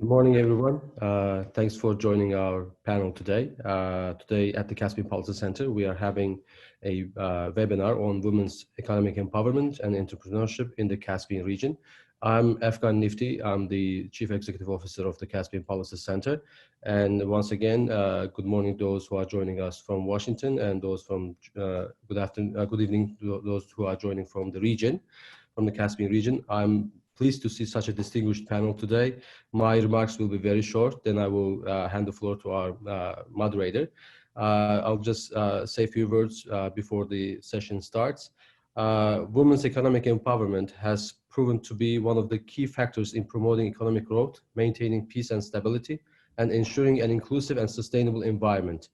Good morning, everyone. Thanks for joining our panel today. Today at the Caspian Policy Center, we are having a webinar on women's economic empowerment and entrepreneurship in the Caspian region. I'm Afghan Nifty. I'm the Chief Executive Officer of the Caspian Policy Center. And once again, good morning to those who are joining us from Washington and those from good evening to those who are joining from the region, from the Caspian region. I'm pleased to see such a distinguished panel today. My remarks will be very short, then I will hand the floor to our moderator. I'll just say a few words before the session starts. Women's economic empowerment has proven to be one of the key factors in promoting economic growth, maintaining peace and stability, and ensuring an inclusive and sustainable environment.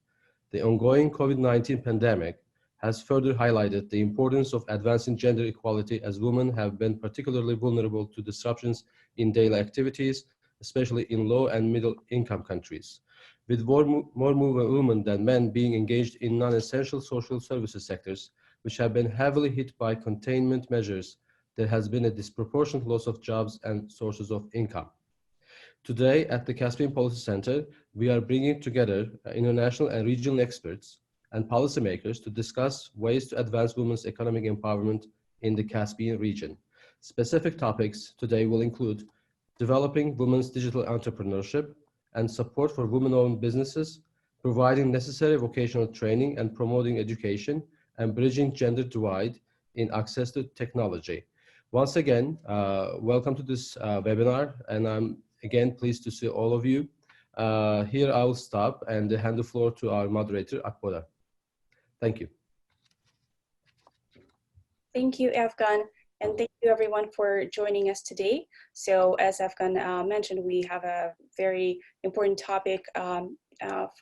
The ongoing COVID-19 pandemic has further highlighted the importance of advancing gender equality, as women have been particularly vulnerable to disruptions in daily activities, especially in low and middle income countries. With more women than men being engaged in non-essential social services sectors, which have been heavily hit by containment measures, there has been a disproportionate loss of jobs and sources of income. Today at the Caspian Policy Center, we are bringing together international and regional experts and policymakers to discuss ways to advance women's economic empowerment in the Caspian region. Specific topics today will include developing women's digital entrepreneurship and support for women-owned businesses, providing necessary vocational training and promoting education, and bridging gender divide in access to technology. Once again, welcome to this webinar, and I'm again pleased to see all of you. Here I will stop and hand the floor to our moderator, Akboda. Thank you. Thank you, Afghan, and thank you everyone for joining us today. So as Afghan mentioned, we have a very important topic for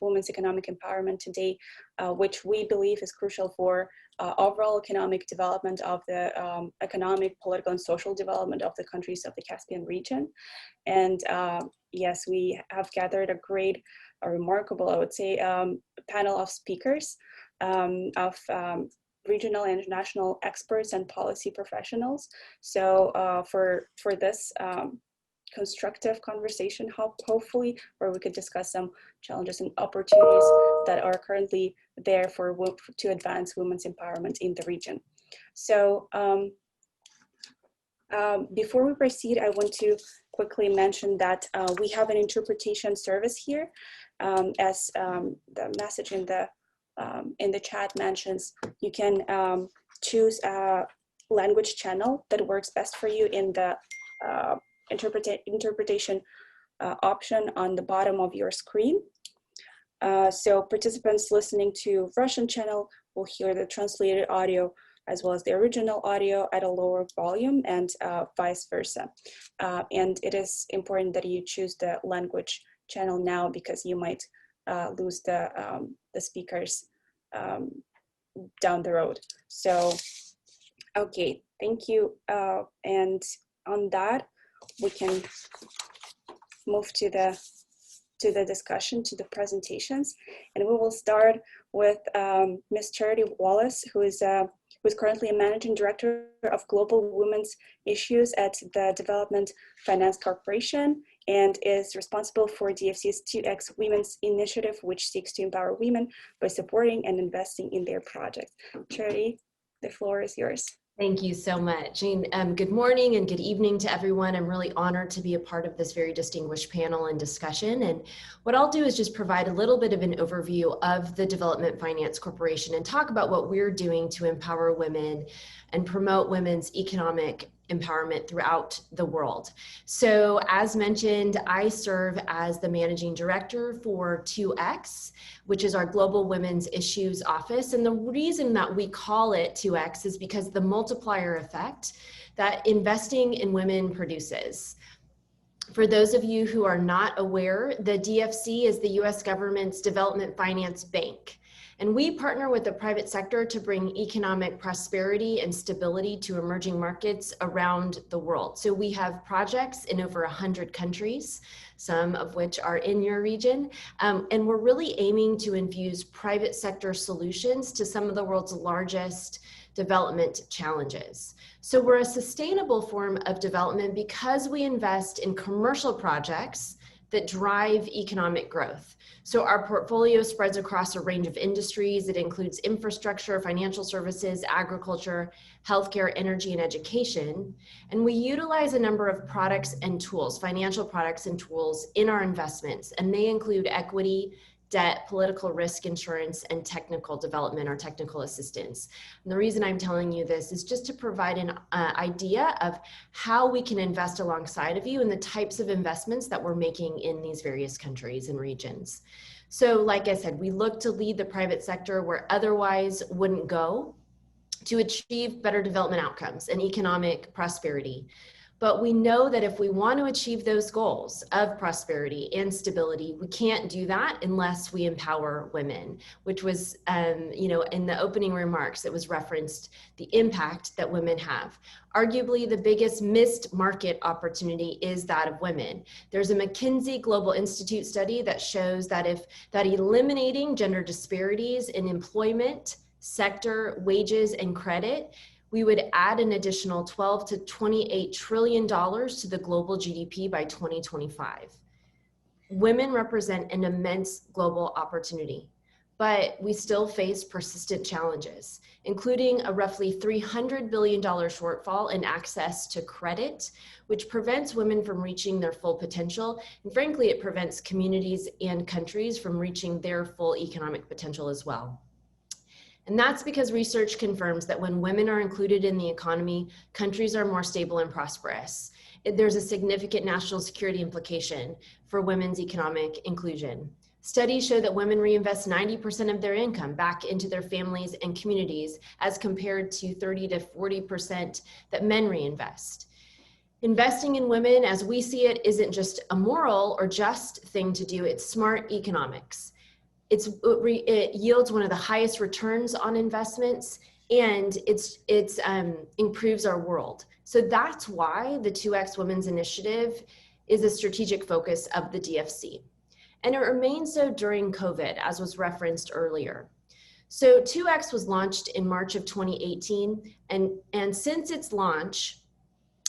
women's economic empowerment today, which we believe is crucial for overall economic development of the economic, political, and social development of the countries of the Caspian region. And yes, we have gathered a great, remarkable, I would say, panel of speakers, of regional and international experts and policy professionals. So for this constructive conversation, hopefully, where we could discuss some challenges and opportunities that are currently there to advance women's empowerment in the region. So before we proceed, I want to quickly mention that we have an interpretation service here. As the message in the chat mentions, you can choose a language channel that works best for you in the interpretation option on the bottom of your screen. So participants listening to Russian channel will hear the translated audio as well as the original audio at a lower volume, and vice versa. And it is important that you choose the language channel now, because you might lose the speakers down the road. So, okay, thank you. And on that, we can move to the discussion, to the presentations, and we will start with Ms. Charity Wallace, who is currently a managing director of global women's issues at the Development Finance Corporation, and is responsible for DFC's 2X Women's Initiative, which seeks to empower women by supporting and investing in their projects. Charity, the floor is yours. Thank you so much. And good morning and good evening to everyone. I'm really honored to be a part of this very distinguished panel and discussion. And what I'll do is just provide a little bit of an overview of the Development Finance Corporation and talk about what we're doing to empower women and promote women's economic empowerment throughout the world. So as mentioned, I serve as the managing director for 2X, which is our Global Women's Issues Office. And the reason that we call it 2X is because the multiplier effect that investing in women produces. For those of you who are not aware, the DFC is the US government's development finance bank. And we partner with the private sector to bring economic prosperity and stability to emerging markets around the world. So we have projects in over 100 countries, some of which are in your region. And we're really aiming to infuse private sector solutions to some of the world's largest development challenges. So we're a sustainable form of development because we invest in commercial projects that drive economic growth. So our portfolio spreads across a range of industries. It includes infrastructure, financial services, agriculture, healthcare, energy, and education. And we utilize a number of products and tools, financial products and tools in our investments. And they include equity, debt, political risk insurance, and technical development or technical assistance. And the reason I'm telling you this is just to provide an idea of how we can invest alongside of you and the types of investments that we're making in these various countries and regions. So like I said, we look to lead the private sector where otherwise wouldn't go to achieve better development outcomes and economic prosperity. But we know that if we want to achieve those goals of prosperity and stability, we can't do that unless we empower women, which was, in the opening remarks, it was referenced the impact that women have. Arguably, the biggest missed market opportunity is that of women. There's a McKinsey Global Institute study that shows that eliminating gender disparities in employment, sector, wages, and credit, we would add an additional $12 to $28 trillion to the global GDP by 2025. Women represent an immense global opportunity, but we still face persistent challenges, including a roughly $300 billion shortfall in access to credit, which prevents women from reaching their full potential. And frankly, it prevents communities and countries from reaching their full economic potential as well. And that's because research confirms that when women are included in the economy, countries are more stable and prosperous. There's a significant national security implication for women's economic inclusion. Studies show that women reinvest 90% of their income back into their families and communities as compared to 30 to 40% that men reinvest. Investing in women, as we see it, isn't just a moral or just thing to do, it's smart economics. It yields one of the highest returns on investments, and it improves our world. So that's why the 2X Women's Initiative is a strategic focus of the DFC. And it remains so during COVID, as was referenced earlier. So 2X was launched in March of 2018, and since its launch,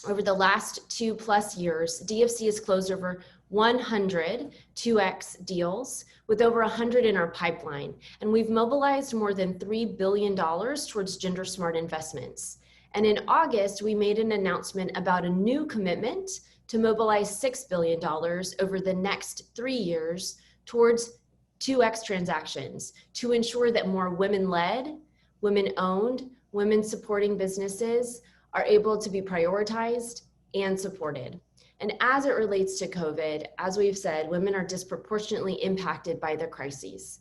over the last 2+ years, DFC has closed over 100 2X deals with over 100 in our pipeline. And we've mobilized more than $3 billion towards gender smart investments. And in August, we made an announcement about a new commitment to mobilize $6 billion over the next 3 years towards 2X transactions to ensure that more women-led, women-owned, women-supporting businesses are able to be prioritized and supported. And as it relates to COVID, as we've said, women are disproportionately impacted by the crises.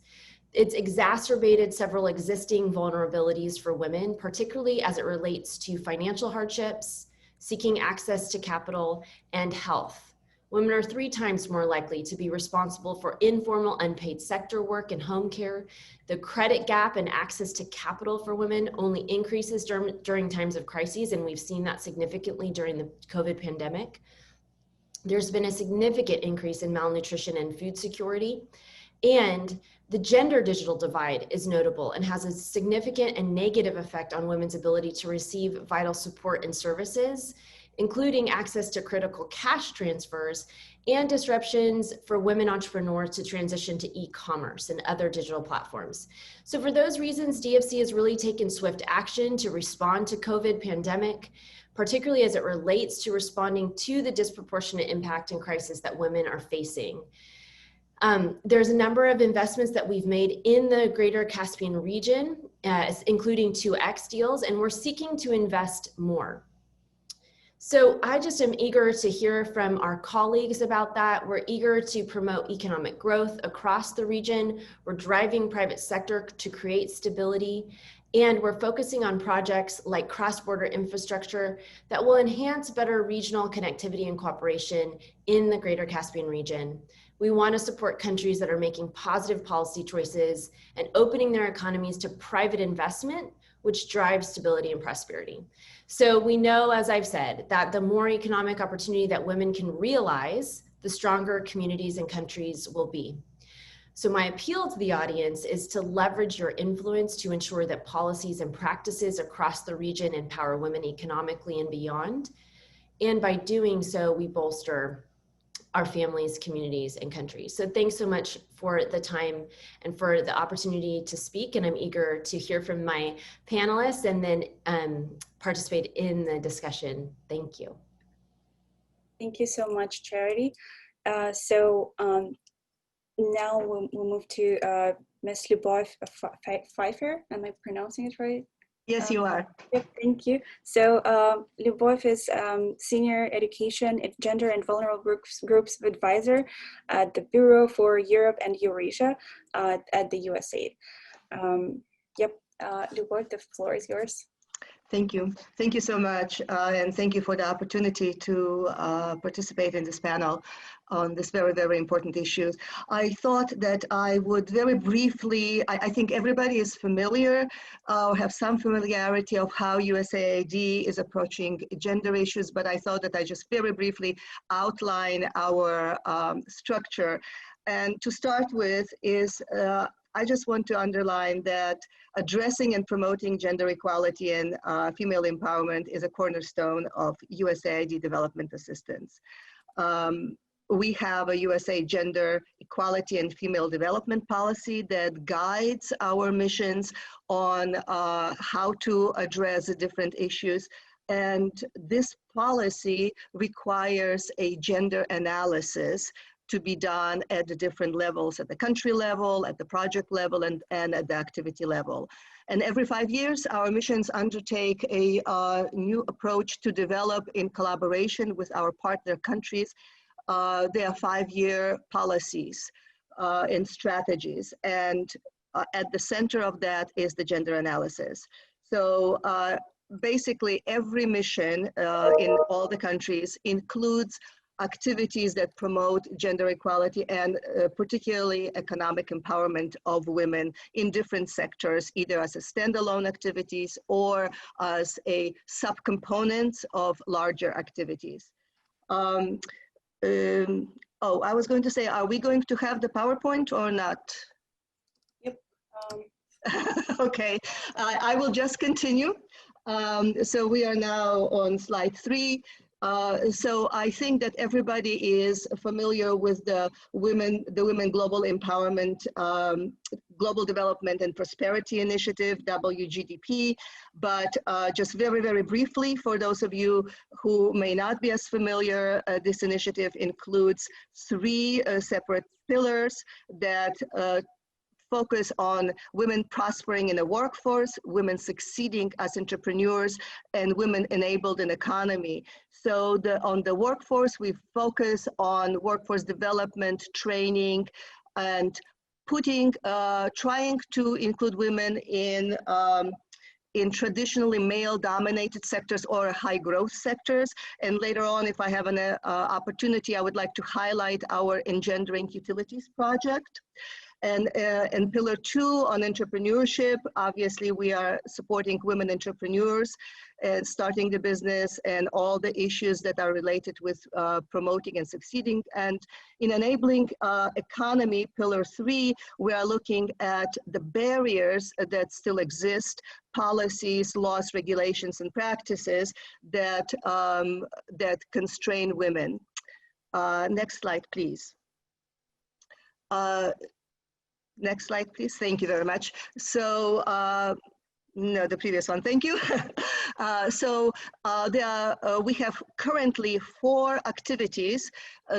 It's exacerbated several existing vulnerabilities for women, particularly as it relates to financial hardships, seeking access to capital, and health. Women are 3 times more likely to be responsible for informal unpaid sector work and home care. The credit gap and access to capital for women only increases during times of crises, and we've seen that significantly during the COVID pandemic. There's been a significant increase in malnutrition and food security, and the gender digital divide is notable and has a significant and negative effect on women's ability to receive vital support and services, including access to critical cash transfers and disruptions for women entrepreneurs to transition to e-commerce and other digital platforms. So for those reasons, DFC has really taken swift action to respond to COVID pandemic, particularly as it relates to responding to the disproportionate impact and crisis that women are facing. There's a number of investments that we've made in the greater Caspian region, including 2X deals, and we're seeking to invest more. So I just am eager to hear from our colleagues about that. We're eager to promote economic growth across the region. We're driving private sector to create stability. And we're focusing on projects like cross-border infrastructure that will enhance better regional connectivity and cooperation in the greater Caspian region. We want to support countries that are making positive policy choices and opening their economies to private investment, which drives stability and prosperity. So we know, as I've said, that the more economic opportunity that women can realize, the stronger communities and countries will be. So my appeal to the audience is to leverage your influence to ensure that policies and practices across the region empower women economically and beyond. And by doing so, we bolster our families, communities, and countries. So thanks so much for the time and for the opportunity to speak. And I'm eager to hear from my panelists and then participate in the discussion. Thank you. Thank you so much, Charity. Now we'll move to Ms. Lyubov Pfeiffer. Am I pronouncing it right? Yes, you are. Yep, thank you. So Lyubov is Senior Education, Gender and Vulnerable Groups Advisor at the Bureau for Europe and Eurasia at the USAID. Lyubov, the floor is yours. Thank you. Thank you so much. And thank you for the opportunity to participate in this panel on this very, very important issue. I thought that I would very briefly, I think everybody is familiar or have some familiarity of how USAID is approaching gender issues, but I thought that I just very briefly outline our structure. And to start with is, I just want to underline that addressing and promoting gender equality and female empowerment is a cornerstone of USAID development assistance. We have a USA Gender Equality and Female Development Policy that guides our missions on how to address the different issues. And this policy requires a gender analysis to be done at the different levels, at the country level, at the project level, and at the activity level. And every 5 years, our missions undertake a new approach to develop in collaboration with our partner countries their 5-year policies and strategies. And at the center of that is the gender analysis. So basically every mission in all the countries includes activities that promote gender equality and particularly economic empowerment of women in different sectors, either as a standalone activities or as a subcomponent of larger activities. I was going to say, are we going to have the PowerPoint or not? Yep. Okay, I will just continue. So we are now on slide 3. So I think that everybody is familiar with the Women Global Empowerment, Global Development and Prosperity Initiative, W.GDP, but just very, very briefly, for those of you who may not be as familiar, this initiative includes 3 separate pillars that focus on women prospering in the workforce, women succeeding as entrepreneurs, and women enabled in economy. So on the workforce, we focus on workforce development, training, and trying to include women in traditionally male-dominated sectors or high-growth sectors. And later on, if I have an opportunity, I would like to highlight our Engendering Utilities project. And pillar 2 on entrepreneurship, obviously we are supporting women entrepreneurs and starting the business and all the issues that are related with promoting and succeeding. And in enabling economy, pillar 3, we are looking at the barriers that still exist, policies, laws, regulations, and practices that, that constrain women. Next slide, please. Next slide, please. Thank you very much. So, no, the previous one, thank you. We have currently 4 activities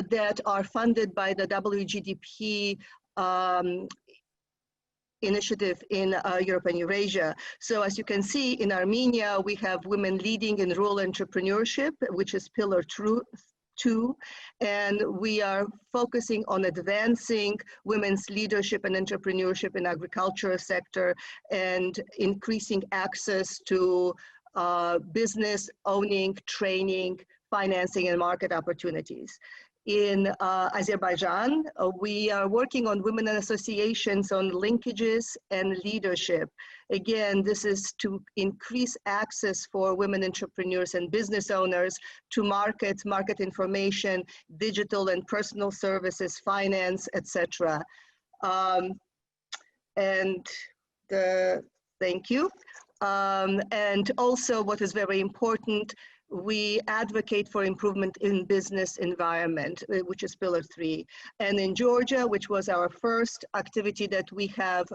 that are funded by the W.GDP initiative in Europe and Eurasia. So as you can see, in Armenia, we have women leading in rural entrepreneurship, which is pillar 2, and we are focusing on advancing women's leadership and entrepreneurship in agricultural sector and increasing access to business owning, training, financing, and market opportunities. In Azerbaijan, we are working on women and associations on linkages and leadership. Again, this is to increase access for women entrepreneurs and business owners to markets, market information, digital and personal services, finance, etc. Thank you. And also what is very important, we advocate for improvement in business environment, which is pillar 3. And in Georgia, which was our first activity that we have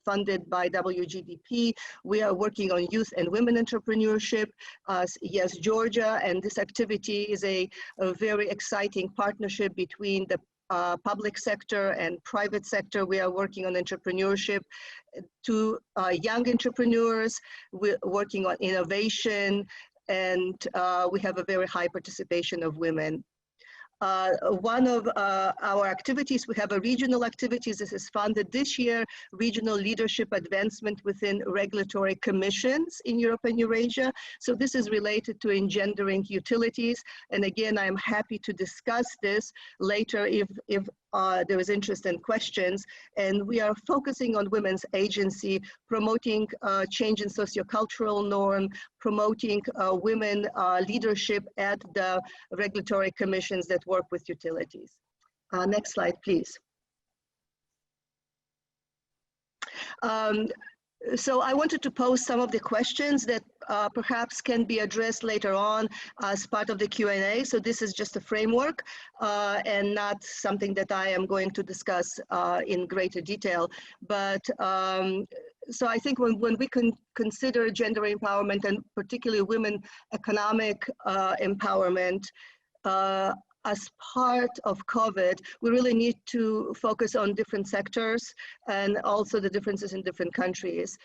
funded by W.GDP, we are working on youth and women entrepreneurship. Yes, Georgia, and this activity is a very exciting partnership between the public sector and private sector. We are working on entrepreneurship to young entrepreneurs. We're working on innovation, and we have a very high participation of women. One of our activities, we have a regional activities. This is funded this year, regional leadership advancement within regulatory commissions in Europe and Eurasia. So this is related to engendering utilities. And again, I'm happy to discuss this later if there is interest and questions. And we are focusing on women's agency, promoting change in sociocultural norm, promoting women leadership at the regulatory commissions that work with utilities. Next slide, please. So I wanted to pose some of the questions that perhaps can be addressed later on as part of the Q&A. So this is just a framework and not something that I am going to discuss in greater detail. But so I think when we can consider gender empowerment and particularly women economic empowerment, as part of COVID, we really need to focus on different sectors and also the differences in different countries.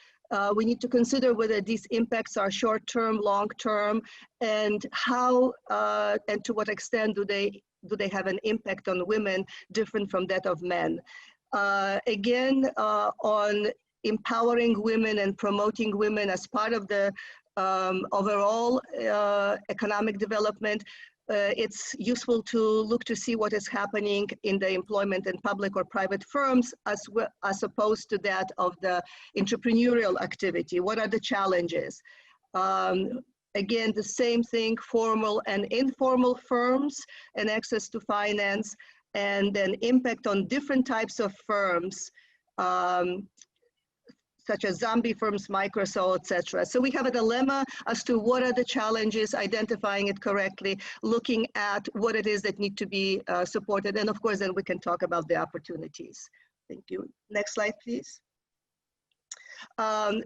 We need to consider whether these impacts are short-term, long-term, and how and to what extent do they have an impact on women different from that of men. Again, on empowering women and promoting women as part of the overall economic development, it's useful to look to see what is happening in the employment in public or private firms as opposed to that of the entrepreneurial activity. What are the challenges? Again, the same thing, formal and informal firms and access to finance, and then impact on different types of firms, such as zombie firms, Microsoft, etc. So we have a dilemma as to what are the challenges, identifying it correctly, looking at what it is that need to be supported, and of course then we can talk about the opportunities. Thank you. Next slide, please.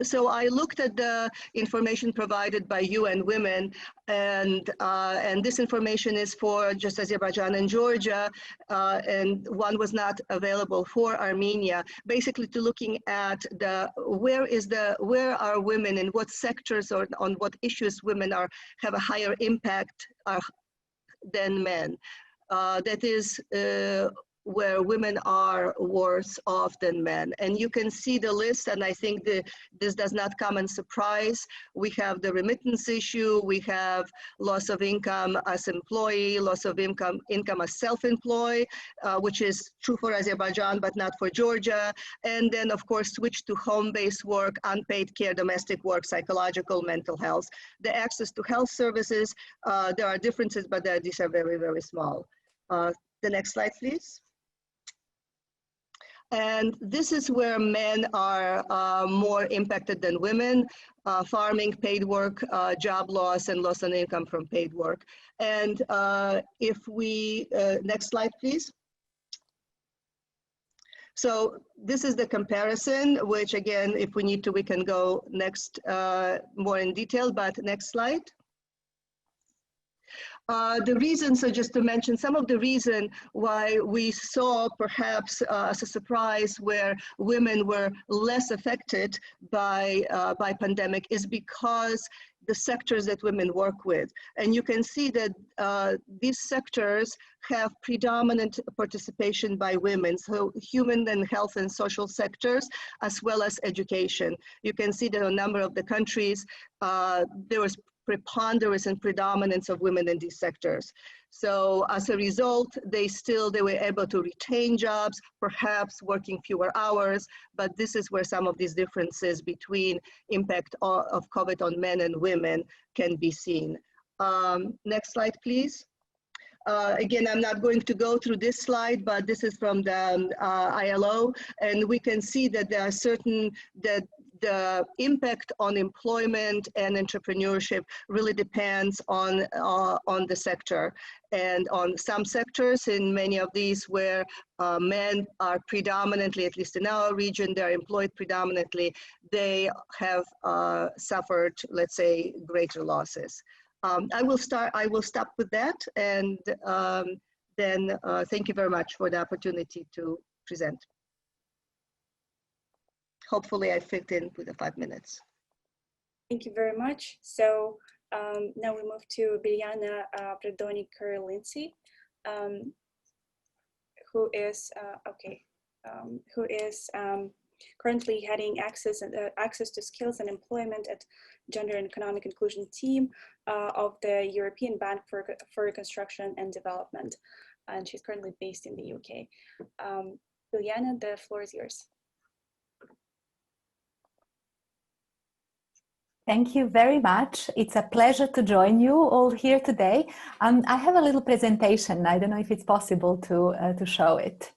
So I looked at the information provided by UN Women, and this information is for just Azerbaijan and Georgia, and one was not available for Armenia. Basically, to looking at where are women, in what sectors or on what issues women have a higher impact than men. That is where women are worse off than men. And you can see the list, and I think this does not come as a surprise. We have the remittance issue, we have loss of income as employee, loss of income as self-employed, which is true for Azerbaijan, but not for Georgia. And then of course, switch to home-based work, unpaid care, domestic work, psychological, mental health. The access to health services, there are differences, but these are very, very small. The next slide, please. And this is where men are more impacted than women, farming, paid work, job loss, and loss on income from paid work. And if we, next slide, please. So this is the comparison, which again, if we need to, we can go next more in detail, but next slide. The reason, so just to mention some of the reason why we saw perhaps as a surprise where women were less affected by pandemic is because the sectors that women work with. And you can see that these sectors have predominant participation by women. So human and health and social sectors, as well as education. You can see that in a number of the countries, there was preponderance and predominance of women in these sectors. So as a result, they were able to retain jobs, perhaps working fewer hours, but this is where some of these differences between impact of COVID on men and women can be seen. Next slide, please. Again, I'm not going to go through this slide, but this is from the ILO, and we can see that there are certain, that the impact on employment and entrepreneurship really depends on the sector. And on some sectors, in many of these where men are predominantly, at least in our region, they're employed predominantly, they have suffered, let's say, greater losses. I will stop with that, and then thank you very much for the opportunity to present. Hopefully I fit in with the 5 minutes. Thank you very much. So now we move to Biljana Predoni-Curry-Lindsay, who is currently heading access to skills and employment at Gender and Economic Inclusion team of the European Bank for Reconstruction and Development, and she's currently based in the UK. Biljana, the floor is yours. Thank you very much. It's a pleasure to join you all here today. I have a little presentation. I don't know if it's possible to show it.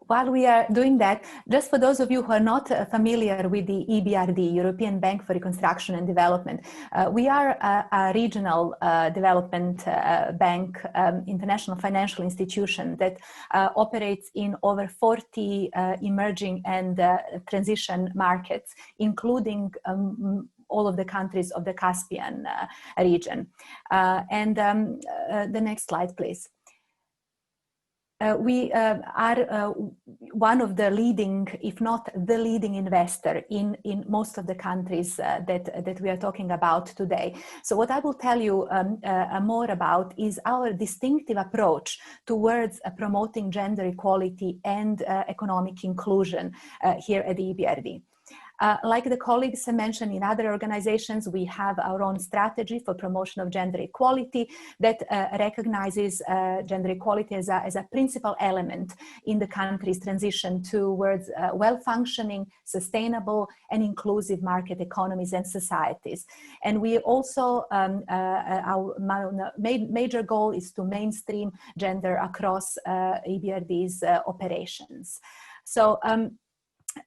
While we are doing that, just for those of you who are not familiar with the EBRD, European Bank for Reconstruction and Development, we are a regional development bank, international financial institution that operates in over 40 emerging and transition markets, including all of the countries of the Caspian region. The next slide, please. We are one of the leading, if not the leading investor in most of the countries that we are talking about today. So what I will tell you more about is our distinctive approach towards promoting gender equality and economic inclusion here at the EBRD. Like the colleagues mentioned in other organizations, we have our own strategy for promotion of gender equality that recognizes gender equality as a principal element in the country's transition towards well-functioning, sustainable, and inclusive market economies and societies. And we also, our major goal is to mainstream gender across EBRD's operations. So,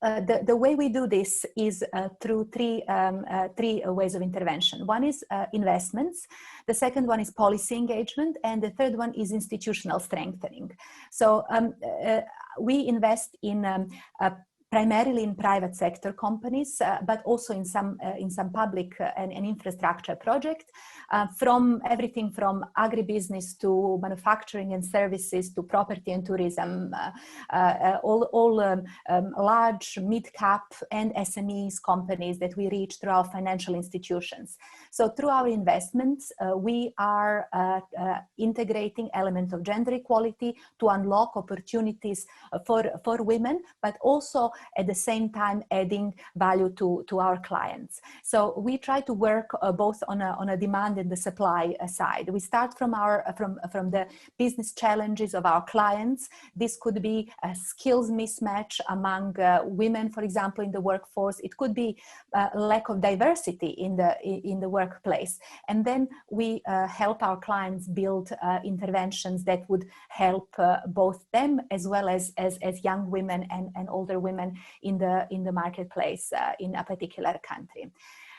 the way we do this is through three ways of intervention. One is investments, the second one is policy engagement, and the third one is institutional strengthening. So we invest in primarily in private sector companies, but also in some public and infrastructure projects, from everything from agribusiness to manufacturing and services to property and tourism, all large, mid-cap and SMEs companies that we reach through our financial institutions. So through our investments, we are integrating elements of gender equality to unlock opportunities for women, but also at the same time adding value to our clients. So we try to work both on a demand and the supply side. We start from the business challenges of our clients. This could be a skills mismatch among women, for example, in the workforce. It could be lack of diversity in the workplace. And then we help our clients build interventions that would help both them as well as young women and older women in the marketplace in a particular country.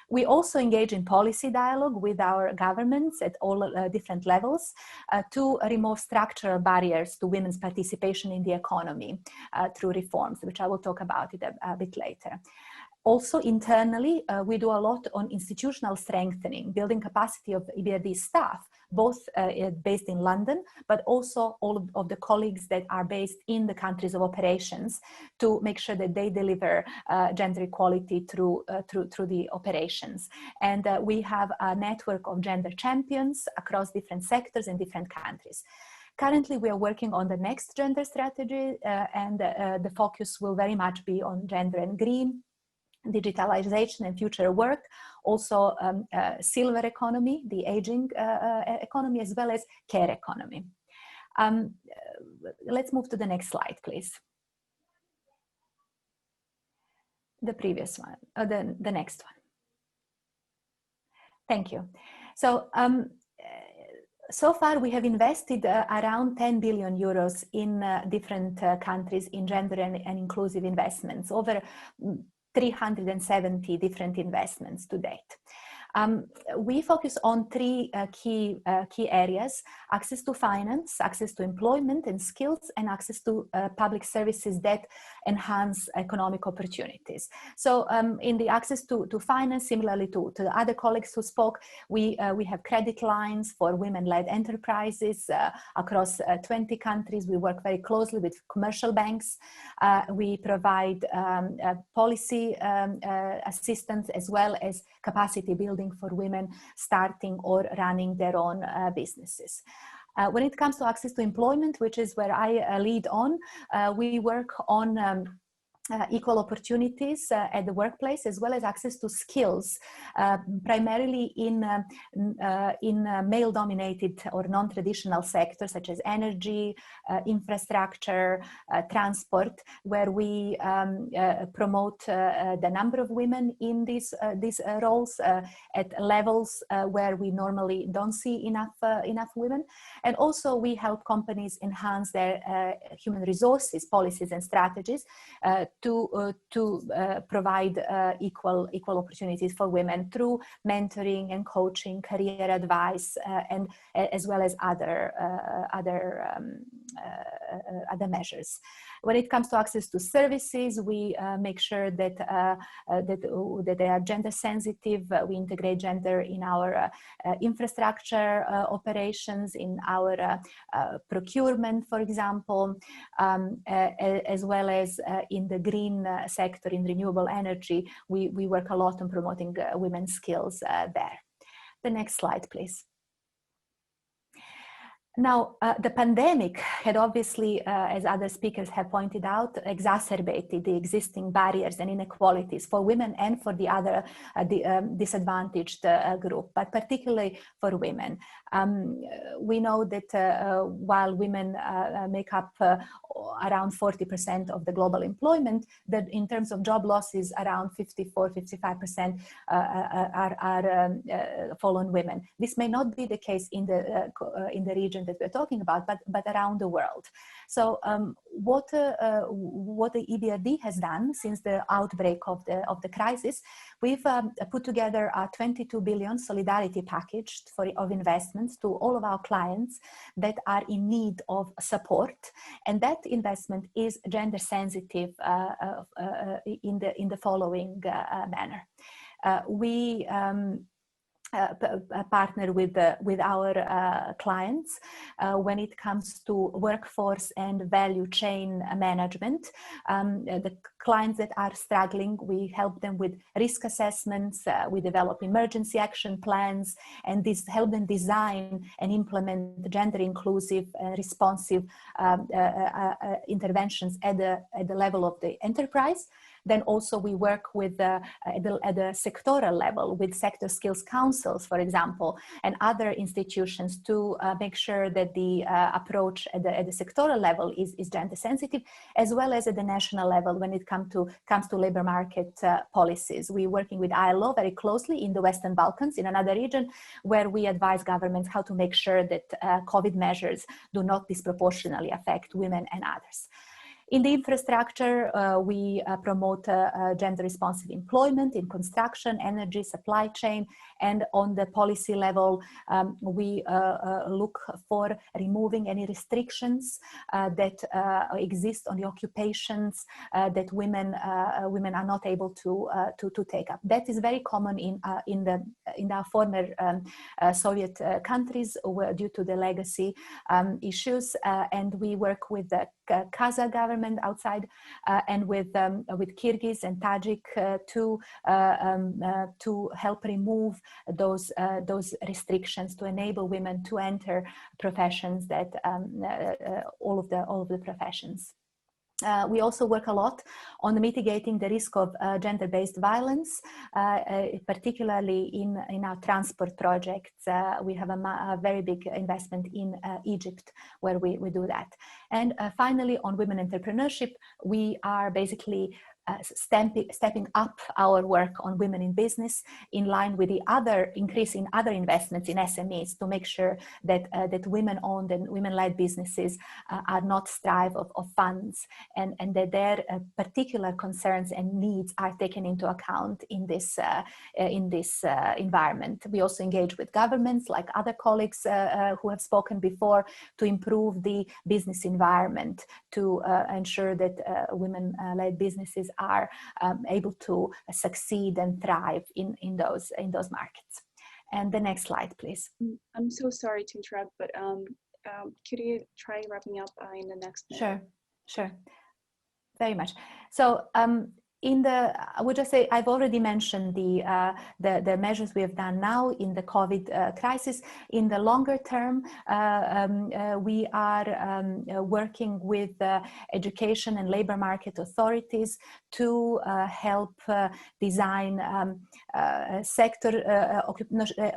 We also engage in policy dialogue with our governments at all different levels to remove structural barriers to women's participation in the economy through reforms, which I will talk about it a bit later. Also internally, we do a lot on institutional strengthening, building capacity of EBRD staff, both based in London, but also all of the colleagues that are based in the countries of operations to make sure that they deliver gender equality through the operations. And we have a network of gender champions across different sectors in different countries. Currently, we are working on the next gender strategy, and the focus will very much be on gender and green, digitalization and future work, also silver economy, the aging economy, as well as care economy. Let's move to the next slide, please. The previous one, the next one. Thank you. So So far, we have invested around 10 billion euros in different countries in gender and inclusive investments, over 370 different investments to date. We focus on three key areas: access to finance, access to employment and skills, and access to public services that enhance economic opportunities. So in the access to finance, similarly to the other colleagues who spoke, we have credit lines for women-led enterprises across 20 countries. We work very closely with commercial banks. We provide policy assistance as well as capacity building for women starting or running their own businesses. When it comes to access to employment, which is where I lead on, we work on equal opportunities at the workplace, as well as access to skills, primarily in male-dominated or non-traditional sectors such as energy, infrastructure, transport, where we promote the number of women in these roles at levels where we normally don't see enough women. And also we help companies enhance their human resources policies and strategies to provide equal opportunities for women through mentoring and coaching, career advice, and as well as other measures. When it comes to access to services, we make sure that they are gender sensitive. We integrate gender in our infrastructure operations, in our procurement, for example, as well as in the green sector, in renewable energy. We work a lot on promoting women's skills there. The next slide, please. Now, the pandemic had obviously, as other speakers have pointed out, exacerbated the existing barriers and inequalities for women and for the other disadvantaged group, but particularly for women. We know that while women make up around 40% of the global employment, that in terms of job losses, around 54–55% are fall on women. This may not be the case in the region that we're talking about, but around the world. So what the EBRD has done since the outbreak of the crisis, we've put together a 22 billion solidarity package of investments to all of our clients that are in need of support, and that investment is gender sensitive in the following manner. We partner with our clients when it comes to workforce and value chain management. The clients that are struggling, we help them with risk assessments, we develop emergency action plans, and help them design and implement gender inclusive and responsive interventions at the level of the enterprise. Then also we work with at the sectoral level with sector skills councils, for example, and other institutions to make sure that the approach at the sectoral level is gender sensitive, as well as at the national level when it comes to labor market policies. We're working with ILO very closely in the Western Balkans, in another region, where we advise governments how to make sure that COVID measures do not disproportionately affect women and others. In the infrastructure, we promote gender responsive employment in construction, energy, supply chain, and on the policy level, we look for removing any restrictions that exist on the occupations that women are not able to take up. That is very common in our former Soviet countries due to the legacy issues, and we work with the Kazakh government outside and with Kyrgyz and Tajik to help remove those restrictions, to enable women to enter professions that all of the professions. We also work a lot on mitigating the risk of gender-based violence, particularly in our transport projects. We have a very big investment in Egypt where we do that. And finally, on women entrepreneurship, we are basically stepping up our work on women in business in line with the other increase in other investments in SMEs to make sure that that women-owned and women-led businesses are not starved of funds, and that their particular concerns and needs are taken into account in this environment. We also engage with governments, like other colleagues who have spoken before, to improve the business environment, to ensure that women-led businesses are able to succeed and thrive in those markets. And the next slide, please. I'm so sorry to interrupt, but could you try wrapping up in the next minute? Sure, very much. So I would just say, I've already mentioned the measures we have done now in the COVID crisis. In the longer term, we are working with education and labor market authorities to help design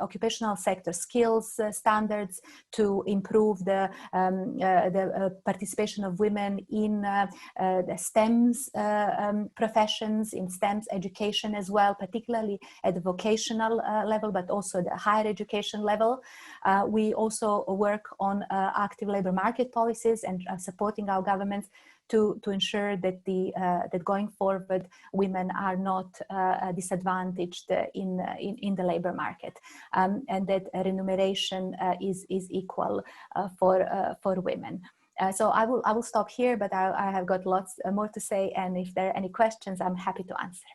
occupational sector skills standards to improve the participation of women in the STEMs professions, in STEMs education as well, particularly at the vocational level, but also the higher education level. We also work on active labor market policies and supporting our governments to ensure that that going forward, women are not disadvantaged in the labor market, and that remuneration is equal for women. So I will stop here, but I have got lots more to say, and if there are any questions, I'm happy to answer.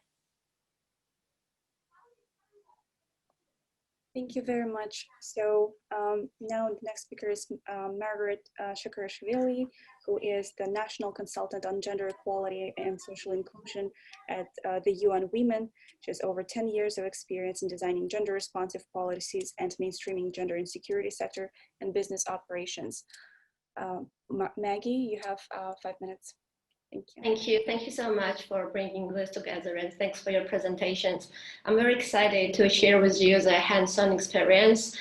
Thank you very much. So now the next speaker is Margaret Shakarashvili, who is the National Consultant on Gender Equality and Social Inclusion at the UN Women. She has over 10 years of experience in designing gender-responsive policies and mainstreaming gender in security sector and business operations. Maggie, you have 5 minutes. Thank you. Thank you. Thank you so much for bringing this together, and thanks for your presentations. I'm very excited to share with you the hands-on experience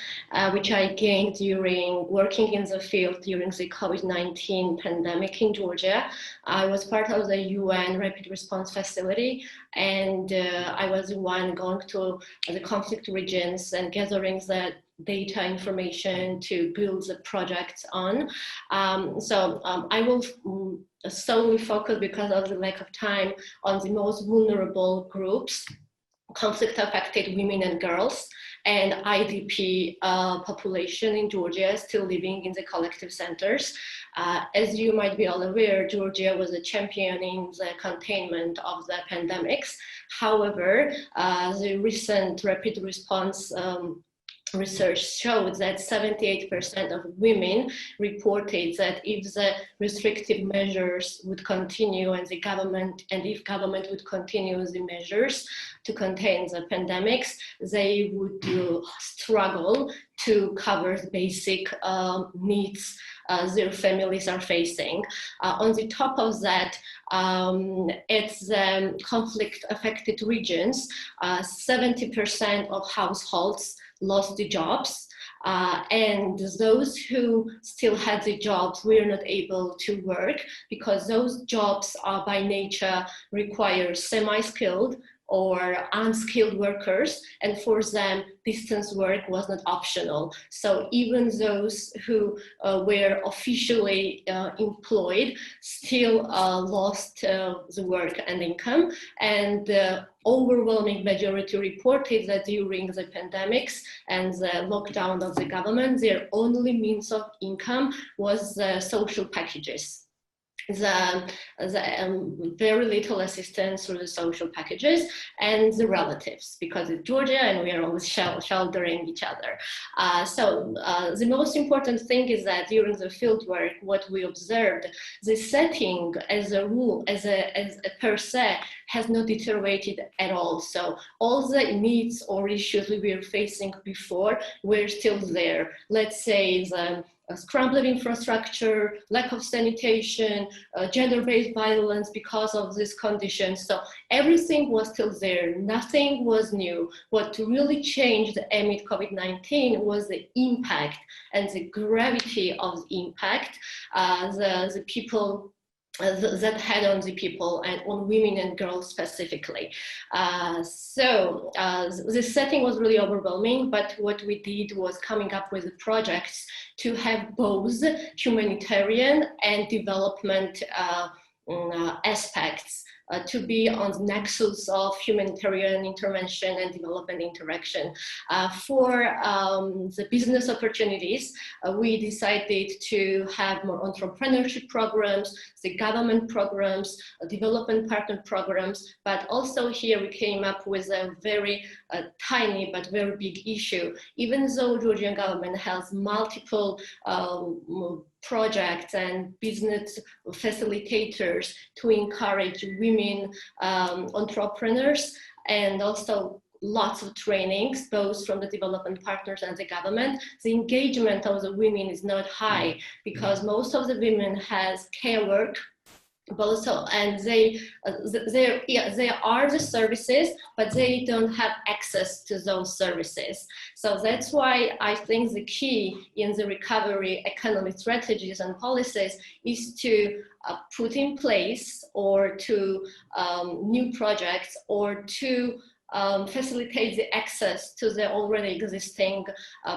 which I gained during working in the field during the COVID-19 pandemic in Georgia. I was part of the UN Rapid Response Facility, and I was the one going to the conflict regions and gathering the data information to build the projects on. I will solely focus, because of the lack of time, on the most vulnerable groups, conflict-affected women and girls, and IDP population in Georgia still living in the collective centers. As you might be all aware, Georgia was a champion in the containment of the pandemics. However, the recent rapid response research showed that 78% of women reported that if the restrictive measures would continue and if government would continue the measures to contain the pandemics, they would struggle to cover the basic needs their families are facing. On the top of that, it's the conflict-affected regions, 70% of households lost the jobs, and those who still had the jobs were not able to work because those jobs are by nature require semi-skilled or unskilled workers, and for them distance work was not optional. So even those who were officially employed still lost the work and income, and the overwhelming majority reported that during the pandemics and the lockdown of the government, their only means of income was the social packages. Very little assistance through the social packages, and the relatives, because it's Georgia and we are always sheltering each other. The most important thing is that during the field work, what we observed, the setting as a rule, as a per se, has not deteriorated at all. So all the needs or issues we were facing before were still there. Let's say the scrambled infrastructure, lack of sanitation, gender-based violence because of these conditions. So everything was still there, nothing was new. What really changed amid COVID-19 was the impact and the gravity of the impact. The people that had on the people and on women and girls specifically. So this setting was really overwhelming, but what we did was coming up with projects to have both humanitarian and development aspects to be on the nexus of humanitarian intervention and development interaction. For the business opportunities, we decided to have more entrepreneurship programs, the government programs, development partner programs, but also here we came up with a very tiny but very big issue. Even though Georgian government has multiple projects and business facilitators to encourage women entrepreneurs, and also lots of trainings, both from the development partners and the government, the engagement of the women is not high because most of the women has care work, also, and they are the services, but they don't have access to those services. So that's why I think the key in the recovery economic strategies and policies is to put in place or to new projects or to facilitate the access to the already existing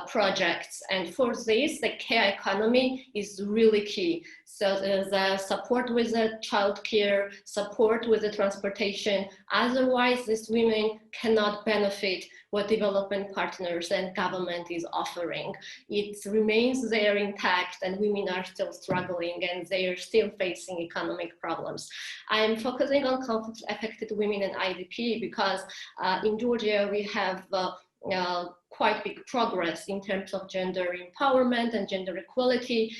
projects. And for this, the care economy is really key. So there's support with the childcare, support with the transportation. Otherwise, these women cannot benefit what development partners and government is offering. It remains there intact and women are still struggling and they are still facing economic problems. I am focusing on conflict affected women and IDP because in Georgia we have quite big progress in terms of gender empowerment and gender equality.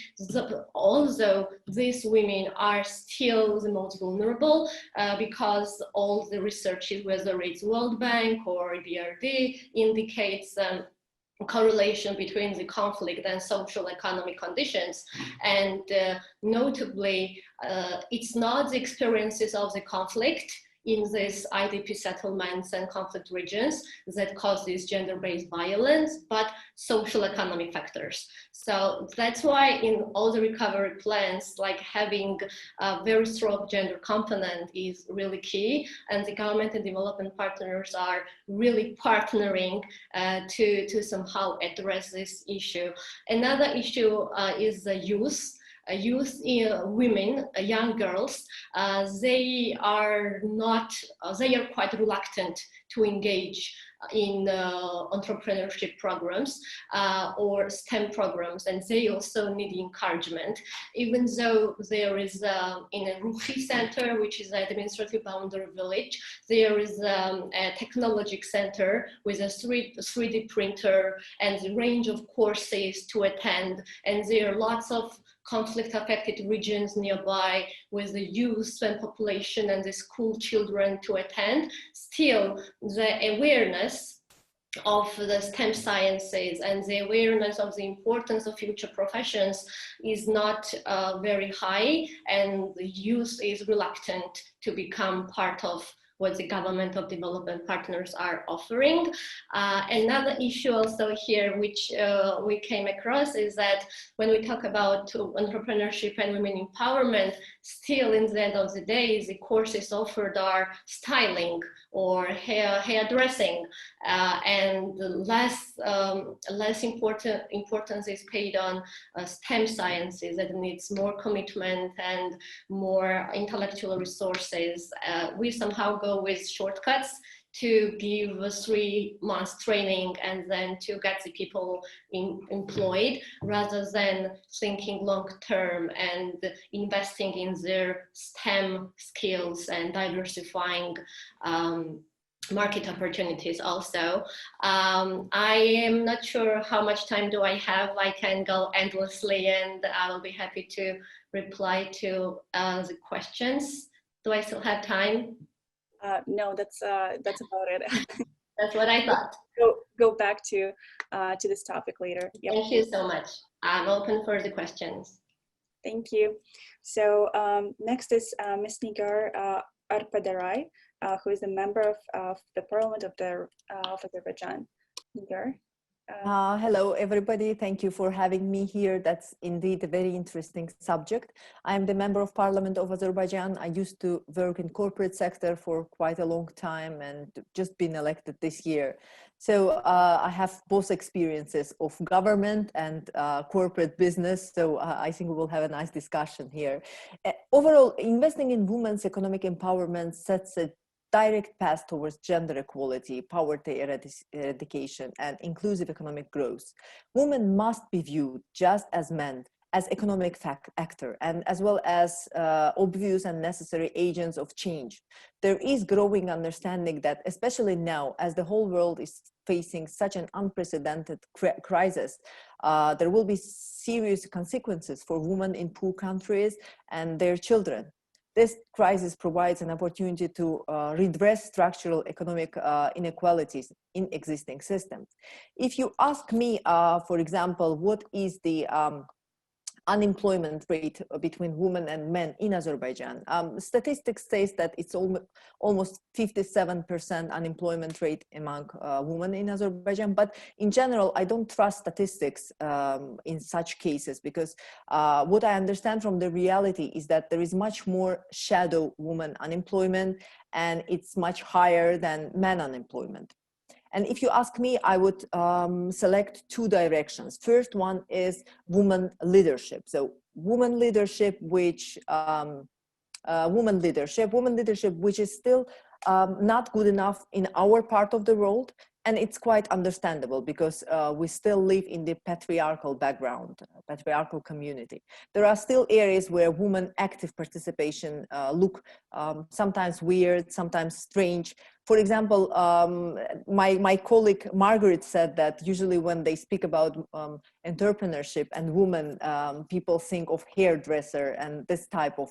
Although these women are still the most vulnerable because all the researches, whether it's World Bank or BRD, indicates correlation between the conflict and social economic conditions. And notably, it's not the experiences of the conflict in these IDP settlements and conflict regions that cause this gender-based violence, but social economic factors. So that's why in all the recovery plans, like having a very strong gender component is really key, and the government and development partners are really partnering to somehow address this issue. Another issue is the youth. Women, young girls, they are quite reluctant to engage in entrepreneurship programs or STEM programs, and they also need encouragement. Even though there is in a Ruhi center, which is an administrative boundary village, there is a technology center with a 3D printer and the range of courses to attend, and there are lots of conflict-affected regions nearby with the youth and population and the school children to attend. Still, the awareness of the STEM sciences and the awareness of the importance of future professions is not very high, and the youth is reluctant to become part of what the government of development partners are offering. Another issue also here, which we came across, is that when we talk about entrepreneurship and women empowerment, still in the end of the day, the courses offered are styling or hairdressing, and less importance is paid on STEM sciences that needs more commitment and more intellectual resources. We somehow go with shortcuts to give a 3 months training and then to get the people employed, rather than thinking long term and investing in their STEM skills and diversifying market opportunities also. I am not sure how much time do I have. I can go endlessly and I will be happy to reply to the questions. Do I still have time? No, that's about it. That's what I thought. Go back to this topic later. Yep. Thank you so much. I'm open for the questions. Thank you. So next is Ms. Nigar Arpadaray, who is a member of the Parliament of Azerbaijan. Nigar. Hello, everybody. Thank you for having me here. That's indeed a very interesting subject. I'm the Member of Parliament of Azerbaijan. I used to work in corporate sector for quite a long time and just been elected this year. So I have both experiences of government and corporate business. So I think we will have a nice discussion here. Overall, investing in women's economic empowerment sets a direct path towards gender equality, poverty eradication, and inclusive economic growth. Women must be viewed just as men, as economic actor, and as well as obvious and necessary agents of change. There is growing understanding that, especially now, as the whole world is facing such an unprecedented crisis, there will be serious consequences for women in poor countries and their children. This crisis provides an opportunity to redress structural economic inequalities in existing systems. If you ask me, for example, what is the unemployment rate between women and men in Azerbaijan. Statistics says that it's almost 57% unemployment rate among women in Azerbaijan. But in general, I don't trust statistics in such cases because what I understand from the reality is that there is much more shadow woman unemployment and it's much higher than men unemployment. And if you ask me, I would select two directions. First one is women leadership. So women leadership, which which is still not good enough in our part of the world. And it's quite understandable because we still live in the patriarchal background, patriarchal community. There are still areas where women active participation look sometimes weird, sometimes strange. For example, my colleague Margaret said that usually when they speak about entrepreneurship and women, people think of hairdresser and this type of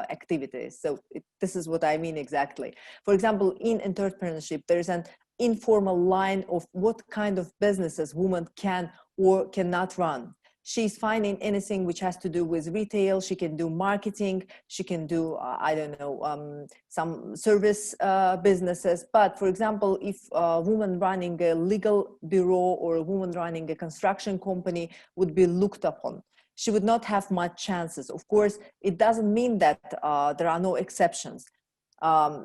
activities. So this is what I mean exactly. For example, in entrepreneurship, there's an informal line of what kind of businesses women can or cannot run. She's fine in anything which has to do with retail. She can do marketing. She can do, I don't know, some service businesses. But for example, if a woman running a legal bureau or a woman running a construction company would be looked upon, she would not have much chances. Of course, it doesn't mean that there are no exceptions.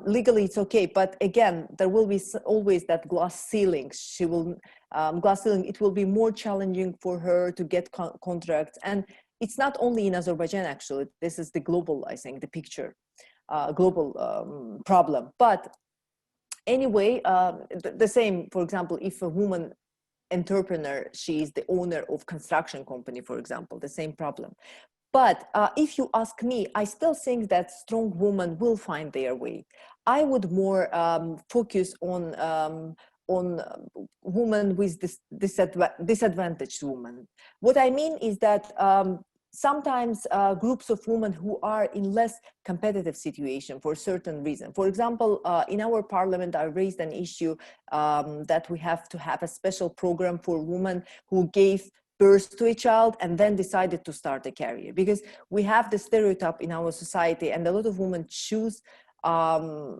Legally it's okay, but again there will be always that glass ceiling. It will be more challenging for her to get contracts, and it's not only in Azerbaijan actually. This is the global, I think, the picture, global problem. But anyway, the same, for example, if a woman entrepreneur, she is the owner of construction company, for example, the same problem. But if you ask me, I still think that strong women will find their way. I would more focus on women with disadvantaged women. What I mean is that sometimes groups of women who are in less competitive situation for certain reason. For example, in our parliament, I raised an issue that we have to have a special program for women who gave birth to a child and then decided to start a career, because we have the stereotype in our society and a lot of women choose to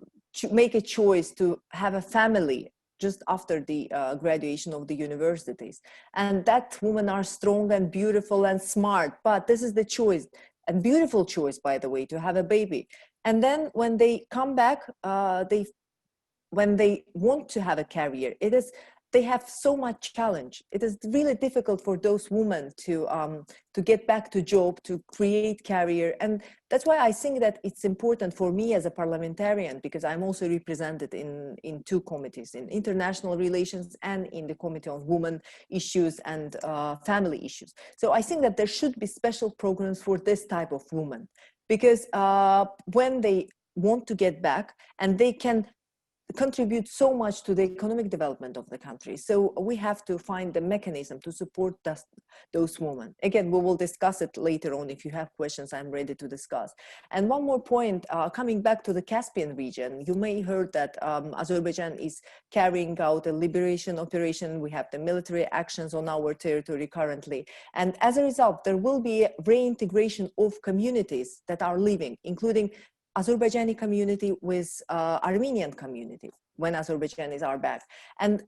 make a choice to have a family just after the graduation of the universities, and that women are strong and beautiful and smart, but this is the choice, and beautiful choice, by the way, to have a baby. And then when they come back, when they want to have a career, they have so much challenge. It is really difficult for those women to get back to job, to create career. And that's why I think that it's important for me as a parliamentarian, because I'm also represented in two committees, in international relations and in the Committee on Women Issues and Family Issues. So I think that there should be special programs for this type of women, because when they want to get back, and they can contribute so much to the economic development of the country. So we have to find the mechanism to support those women. Again, we will discuss it later on. If you have questions, I'm ready to discuss. And one more point, coming back to the Caspian region, you may heard that Azerbaijan is carrying out a liberation operation. We have the military actions on our territory currently. And as a result, there will be reintegration of communities that are living, including Azerbaijani community with Armenian community. when Azerbaijan is our back. And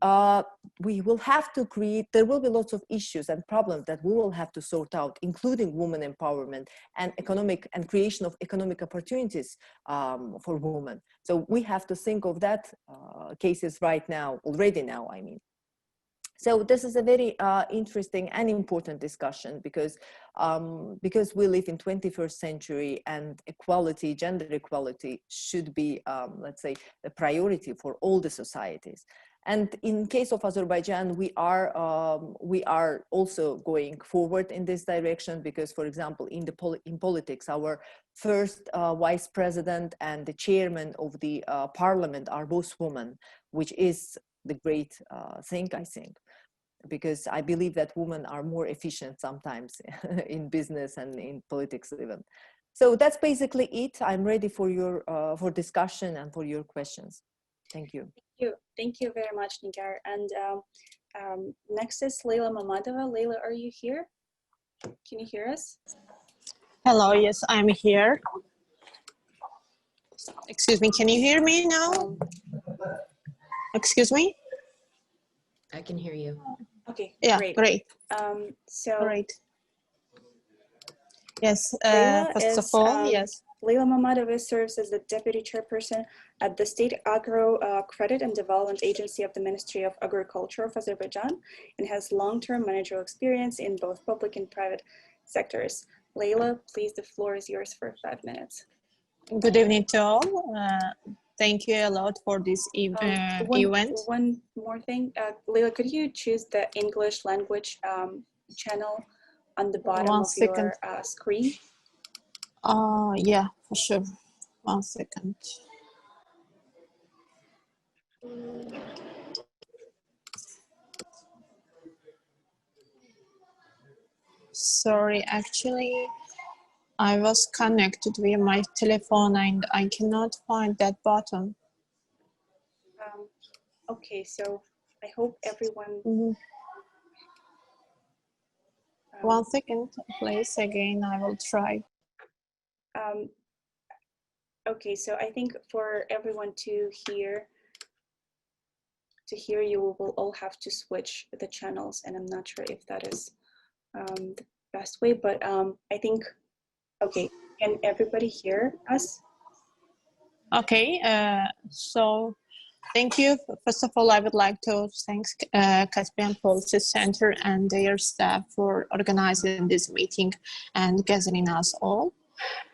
we will have to create, there will be lots of issues and problems that we will have to sort out, including women empowerment and economic and creation of economic opportunities for women. So we have to think of that cases right now, already now, I mean. So this is a very interesting and important discussion because we live in 21st century and equality, gender equality should be, let's say, a priority for all the societies. And in case of Azerbaijan, we are also going forward in this direction because, for example, in politics, our first vice president and the chairman of the parliament are both women, which is the great thing, I think, because I believe that women are more efficient sometimes in business and in politics even. So that's basically it. I'm ready for your for discussion and for your questions. Thank you. Thank you very much, Nigar. And next is Leila Mamadova. Leila, are you here? Can you hear us? Hello, yes, I'm here. Excuse me, can you hear me now? Excuse me? I can hear you. Okay, yeah, great. So great. Yes, Leila first of all, yes. Leila Mamadova serves as the Deputy Chairperson at the State Agro Credit and Development Agency of the Ministry of Agriculture of Azerbaijan and has long-term managerial experience in both public and private sectors. Leila, please, the floor is yours for 5 minutes. Good evening to all. Thank you a lot for this event. One more thing, Leila, could you choose the English language channel on the bottom of your screen? Yeah, for sure. 1 second. Sorry, actually, I was connected via my telephone and I cannot find that button. Okay, so I hope everyone... 1 second, please. Again, I will try. Okay, so I think for everyone to hear you, we will all have to switch the channels, and I'm not sure if that is the best way, but I think, okay, can everybody hear us? Okay, so thank you. First of all, I would like to thank Caspian Policy Center and their staff for organizing this meeting and gathering us all.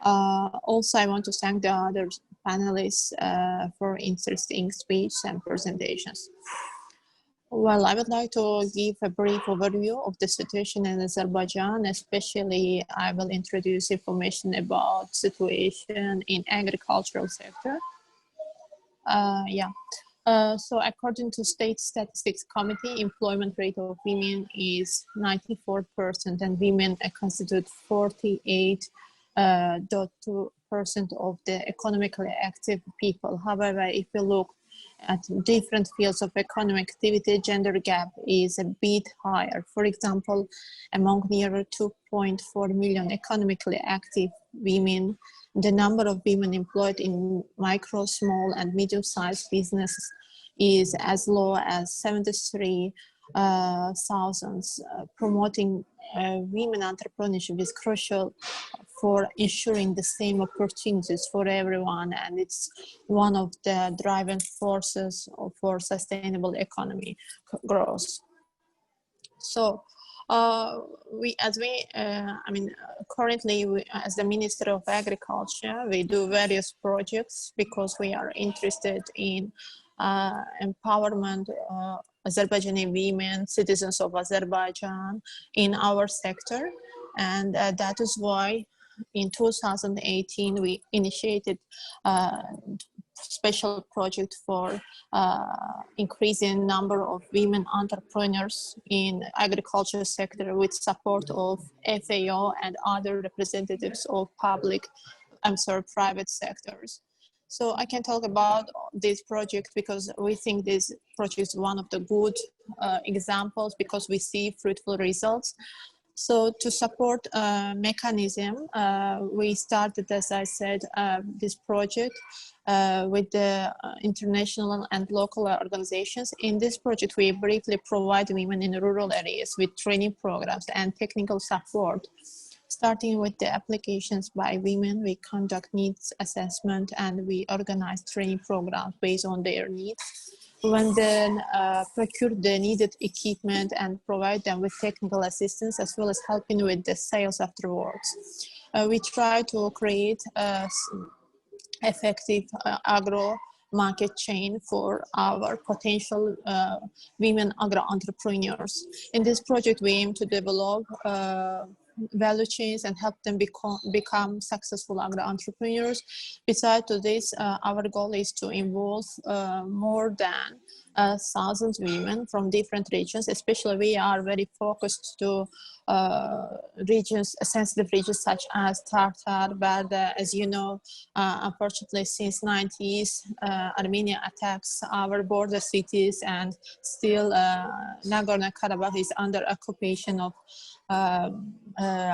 Also, I want to thank the other panelists for interesting speeches and presentations. Well, I would like to give a brief overview of the situation in Azerbaijan. Especially, I will introduce information about situation in agricultural sector. So according to State Statistics Committee, employment rate of women is 94% and women constitute 48.2% of the economically active people. However, if you look at different fields of economic activity, gender gap is a bit higher. For example, among nearly 2.4 million economically active women, the number of women employed in micro, small, and medium-sized businesses is as low as 73,000. Promoting women entrepreneurship is crucial for ensuring the same opportunities for everyone, and it's one of the driving forces for sustainable economy growth. So, currently, as the Minister of Agriculture, we do various projects because we are interested in empowerment Azerbaijani women, citizens of Azerbaijan in our sector. And that is why in 2018, we initiated special project for increasing number of women entrepreneurs in agriculture sector with support of FAO and other representatives of private sectors. So I can talk about this project because we think this project is one of the good examples because we see fruitful results. So to support mechanism, we started, as I said, this project with the international and local organizations. In this project, we briefly provide women in rural areas with training programs and technical support. Starting with the applications by women, we conduct needs assessment and we organize training programs based on their needs. When then procure the needed equipment and provide them with technical assistance as well as helping with the sales afterwards. We try to create effective agro market chain for our potential women agro entrepreneurs. In this project, we aim to develop value chains and help them become successful agro entrepreneurs. Besides this, our goal is to involve more than 1,000 women from different regions. Especially, we are very focused to regions, sensitive regions such as Tartar, Barda. As you know, unfortunately, since 90s, Armenia attacks our border cities, and still Nagorno-Karabakh is under occupation of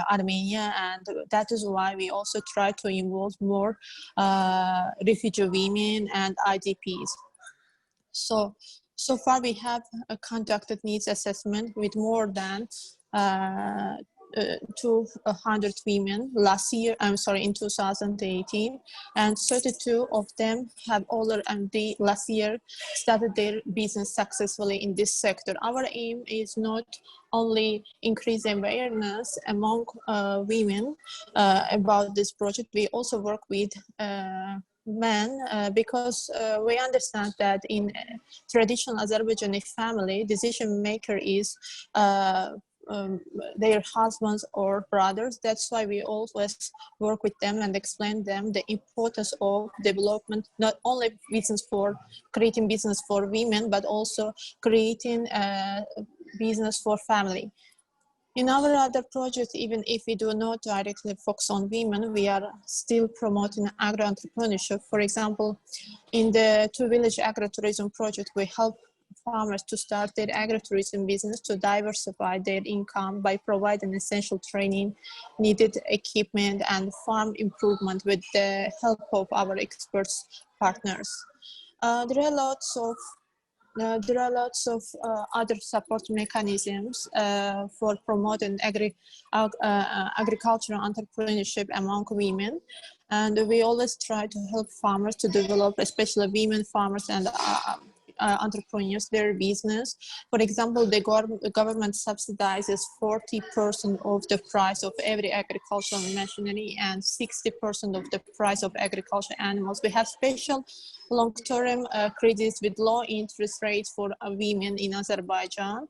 Armenia, and that is why we also try to involve more refugee women and IDPs. So far we have conducted needs assessment with more than 200 women last year, in 2018, and 32 of them have already last year started their business successfully in this sector. Our aim is not only increase awareness among women about this project, we also work with men because we understand that in traditional Azerbaijani family, decision maker is their husbands or brothers. That's why we always work with them and explain them the importance of development, not only business for creating business for women, but also creating business for family. In our other projects, even if we do not directly focus on women, we are still promoting agro-entrepreneurship. For example, in the two-village agro-tourism project, we help farmers to start their agro-tourism business to diversify their income by providing essential training, needed equipment, and farm improvement with the help of our experts partners. There are lots of other support mechanisms for promoting agricultural entrepreneurship among women, and we always try to help farmers to develop, especially women farmers and entrepreneurs, their business. For example, the government subsidizes 40% of the price of every agricultural machinery and 60% of the price of agricultural animals. We have special long-term credits with low interest rates for women in Azerbaijan.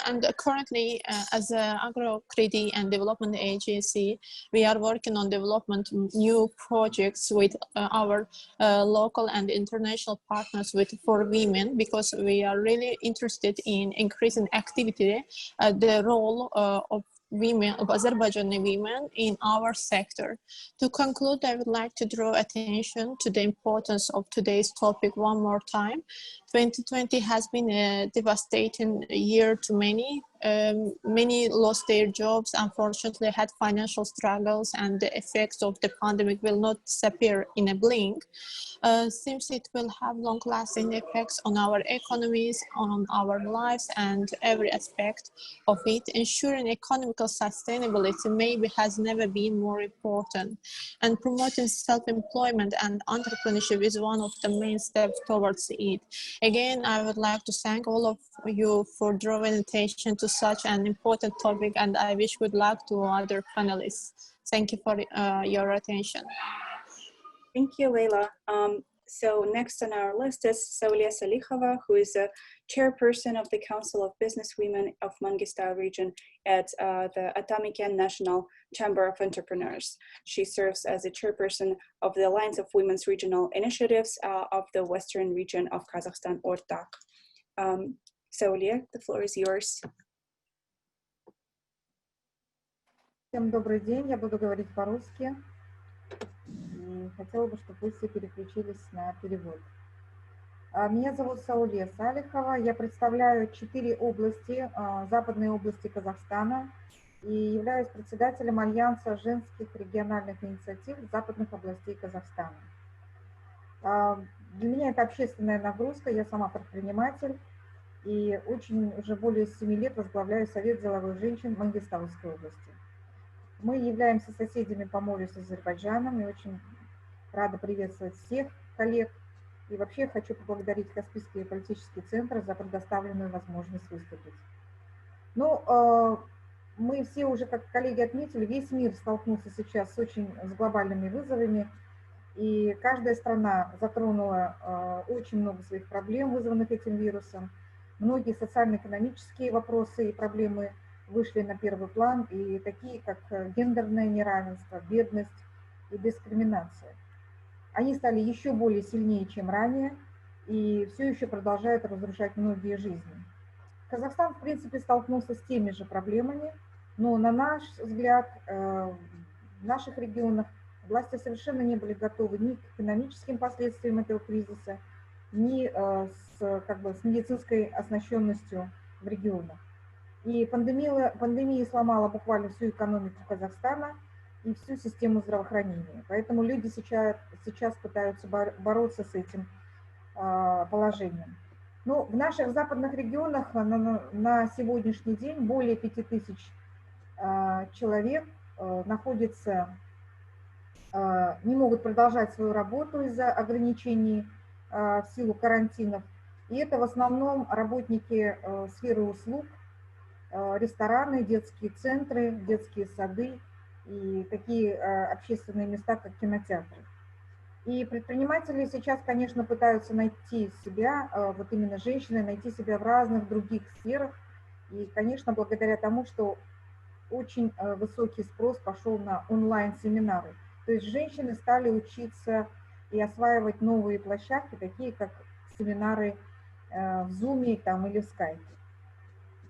And currently, as an agro credit and development agency, we are working on development new projects with our local and international partners for women, because we are really interested in increasing activity, the role of women, of Azerbaijani women in our sector. To conclude, I would like to draw attention to the importance of today's topic one more time. 2020 has been a devastating year to many. Many lost their jobs, unfortunately had financial struggles, and the effects of the pandemic will not disappear in a blink. Seems it will have long-lasting effects on our economies, on our lives, and every aspect of it. Ensuring economical sustainability maybe has never been more important, and promoting self-employment and entrepreneurship is one of the main steps towards it. Again, I would like to thank all of you for drawing attention to such an important topic, and I wish good luck to other panelists. Thank you for your attention. Thank you, Leila. So next on our list is Saulia Salikhova, who is a chairperson of the Council of Businesswomen of Mangistau region at the Atamican National Chamber of Entrepreneurs. She serves as a chairperson of the Alliance of Women's Regional Initiatives of the Western region of Kazakhstan, Ortak. Saulia, the floor is yours. Всем добрый день, я буду говорить по-русски. Хотела бы, чтобы вы все переключились на перевод. Меня зовут Саулия Салихова. Я представляю 4 области, западные области Казахстана, и являюсь председателем Альянса женских региональных инициатив западных областей Казахстана. Для меня это общественная нагрузка, я сама предприниматель, и уже более 7 лет возглавляю Совет деловых женщин Мангистауской области. Мы являемся соседями по морю с Азербайджаном, и очень рада приветствовать всех коллег. И вообще хочу поблагодарить Каспийский политический центр за предоставленную возможность выступить. Ну, мы все уже, как коллеги отметили, весь мир столкнулся сейчас с глобальными вызовами, и каждая страна затронула очень много своих проблем, вызванных этим вирусом. Многие социально-экономические вопросы и проблемы вышли на первый план, и такие как гендерное неравенство, бедность и дискриминация. Они стали еще более сильнее, чем ранее, и все еще продолжают разрушать многие жизни. Казахстан, в принципе, столкнулся с теми же проблемами, но на наш взгляд, в наших регионах власти совершенно не были готовы ни к экономическим последствиям этого кризиса, ни с медицинской оснащенностью в регионах. И пандемия сломала буквально всю экономику Казахстана и всю систему здравоохранения. Поэтому люди сейчас пытаются бороться с этим положением. Ну, в наших западных регионах на сегодняшний день более 5000 человек не могут продолжать свою работу из-за ограничений в силу карантинов. И это в основном работники сферы услуг, рестораны, детские центры, детские сады и такие общественные места, как кинотеатры. И предприниматели сейчас, конечно, пытаются найти себя, вот именно женщины, найти себя в разных других сферах. И, конечно, благодаря тому, что очень высокий спрос пошел на онлайн-семинары. То есть женщины стали учиться и осваивать новые площадки, такие как семинары в Zoom или в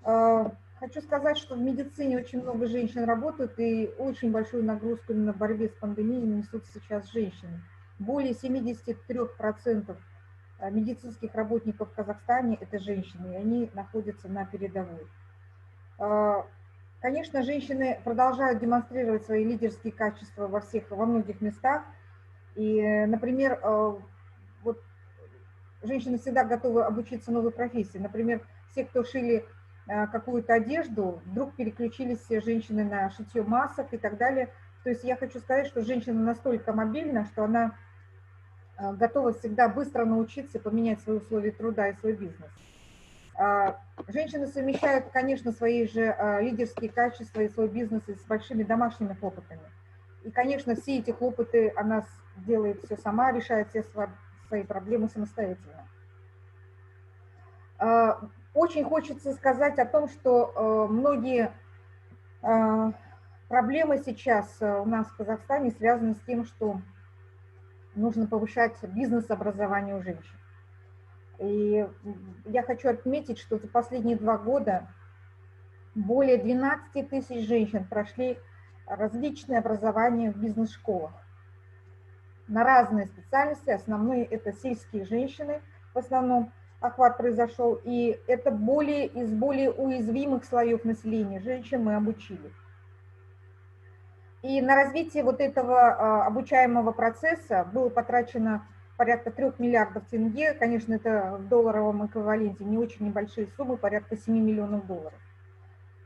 Skype. Хочу сказать, что в медицине очень много женщин работают, и очень большую нагрузку именно в борьбе с пандемией несут сейчас женщины. Более 73% медицинских работников в Казахстане – это женщины, и они находятся на передовой. Конечно, женщины продолжают демонстрировать свои лидерские качества во многих местах. И, например, вот женщины всегда готовы обучиться новой профессии. Например, все, кто шили какую-то одежду, вдруг переключились все женщины на шитье масок и так далее. То есть я хочу сказать, что женщина настолько мобильна, что она готова всегда быстро научиться поменять свои условия труда и свой бизнес. Женщины совмещают, конечно, свои же лидерские качества и свой бизнес с большими домашними хлопотами. И, конечно, все эти хлопоты она делает все сама, решает все свои проблемы самостоятельно. Очень хочется сказать о том, что многие проблемы сейчас у нас в Казахстане связаны с тем, что нужно повышать бизнес-образование у женщин. И я хочу отметить, что за последние 2 года более 12 тысяч женщин прошли различные образования в бизнес-школах на разные специальности. Основные это сельские женщины, в основном охват произошел, и это из более уязвимых слоев населения женщин мы обучили. И на развитие вот этого обучаемого процесса было потрачено порядка 3 миллиардов тенге. Конечно, это в долларовом эквиваленте не очень небольшие суммы, порядка 7 миллионов долларов.